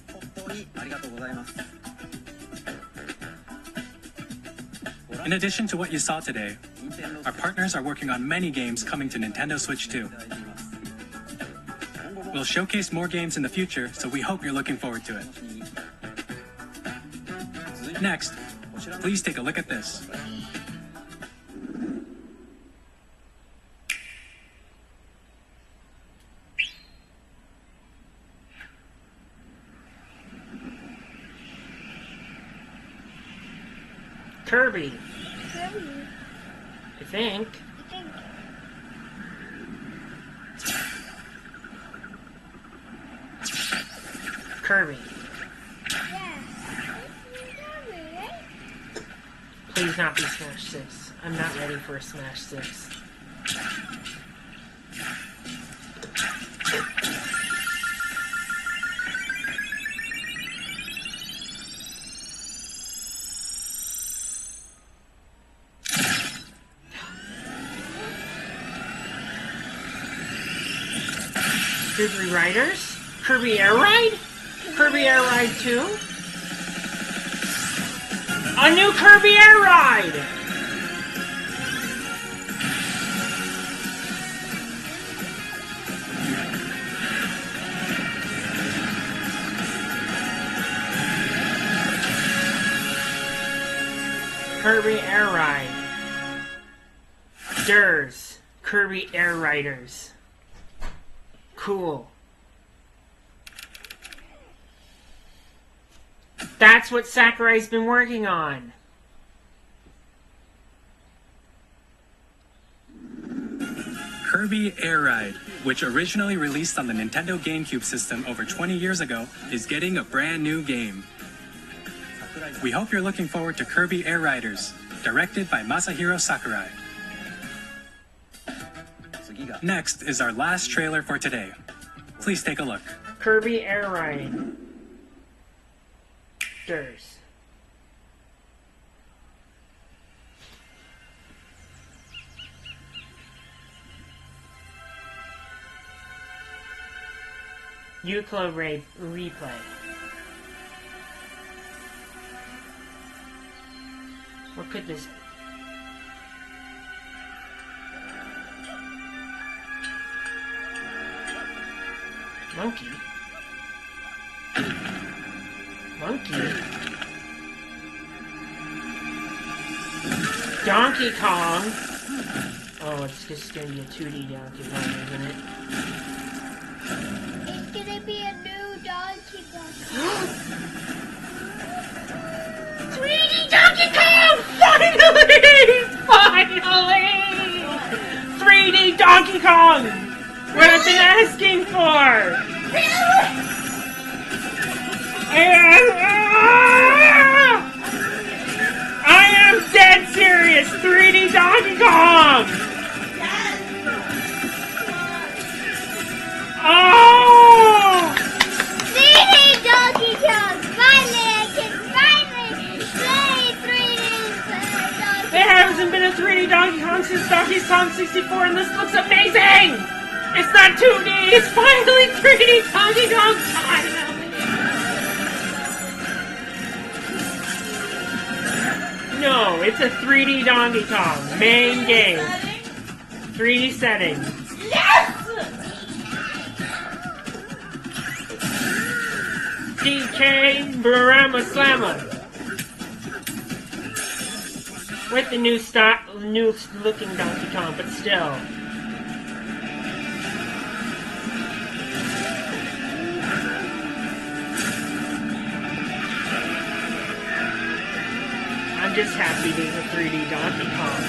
In addition to what you saw today, our partners are working on many games coming to Nintendo Switch 2. We'll showcase more games in the future, so we hope you're looking forward to it. Next, please take a look at this. Kirby. I think. Kirby. Please not be Smash 6. I'm not ready for a Smash 6. Kirby Riders? Kirby Air Ride? Kirby Air Ride 2? A new Kirby Air Ride! Kirby Air Ride. DERS. Kirby Air Riders. Cool. That's what Sakurai's been working on. Kirby Air Ride, which originally released on the Nintendo GameCube system over 20 years ago, is getting a brand new game. We hope you're looking forward to Kirby Air Riders, directed by Masahiro Sakurai. Next is our last trailer for today. Please take a look. Kirby Air Ride. DERS. Uclo replay. What could this... Monkey? Monkey? Donkey Kong? Oh, it's just gonna be a 2D Donkey Kong, isn't it? It's gonna be a new Donkey Kong. 3D Donkey Kong! Finally! Finally! 3D Donkey Kong! What I've been asking for! I am dead serious! 3D Donkey Kong! Oh! 3D Donkey Kong! Finally, I can finally play 3D Donkey Kong! There hasn't been a 3D Donkey Kong since Donkey Kong 64, and this looks amazing! It's not 2D, it's finally 3D Donkey Kong! Finally! No, it's a 3D Donkey Kong. Main game. 3D setting. Yes! DK Barama Slamma. With the new looking Donkey Kong, but still. I'm just happy there's a 3D Donkey Kong.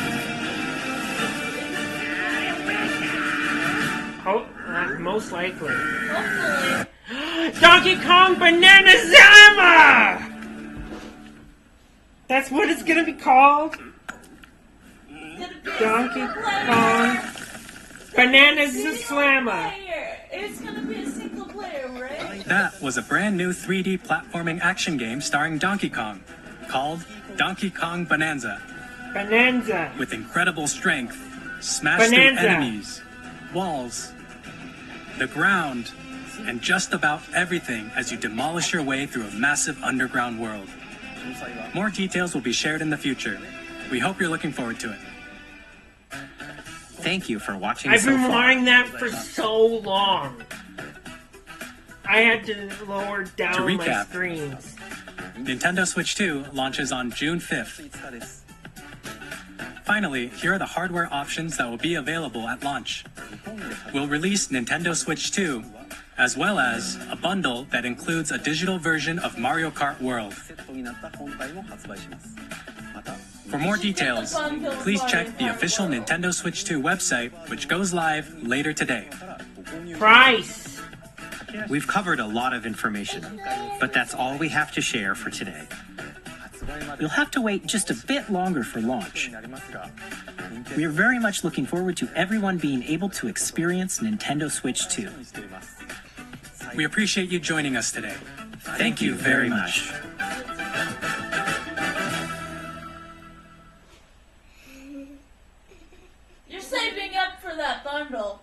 Oh, most likely. Hopefully. Donkey Kong Bananazama! That's what it's gonna be called? Donkey Kong Bananazama. It's gonna be a single player, right? That was a brand new 3D platforming action game starring Donkey Kong, called Donkey Kong Bonanza. Bonanza. With incredible strength, smash through enemies, walls, the ground, and just about everything as you demolish your way through a massive underground world. More details will be shared in the future. We hope you're looking forward to it. Thank you for watching I've so been far. wanting that for so long. I had to lower down To my recap, screens. Nintendo Switch 2 launches on June 5th. Finally, here are the hardware options that will be available at launch. We'll release Nintendo Switch 2, as well as a bundle that includes a digital version of Mario Kart World. For more details, please check the official Nintendo Switch 2 website, which goes live later today. Price! We've covered a lot of information, but that's all we have to share for today. You'll have to wait just a bit longer for launch. We are very much looking forward to everyone being able to experience Nintendo Switch 2. We appreciate you joining us today. Thank you very much. You're saving up for that bundle.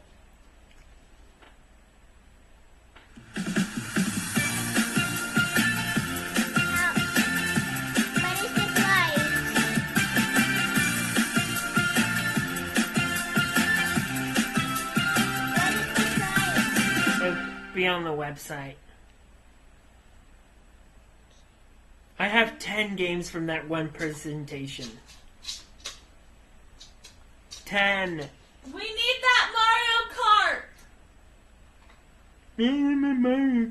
be on the website. I have 10 games from that one presentation. 10. We need that Mario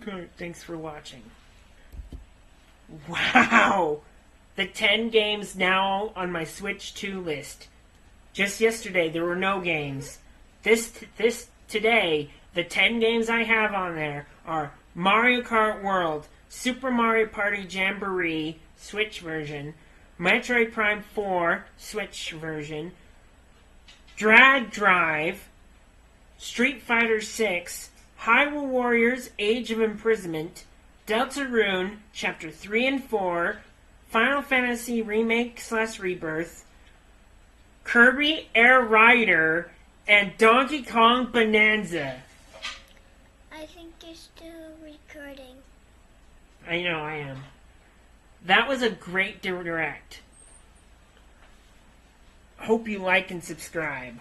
Kart. Thanks for watching. Wow! The 10 games now on my Switch 2 list. Just yesterday, there were no games. Today, the 10 games I have on there are Mario Kart World, Super Mario Party Jamboree, Switch version, Metroid Prime 4, Switch version, Drag Drive, Street Fighter 6, Hyrule Warriors Age of Imprisonment, Deltarune Chapter 3 and 4, Final Fantasy Remake/Rebirth, Kirby Air Rider, and Donkey Kong Bonanza. I think you're still recording. I know I am. That was a great direct. Hope you like and subscribe.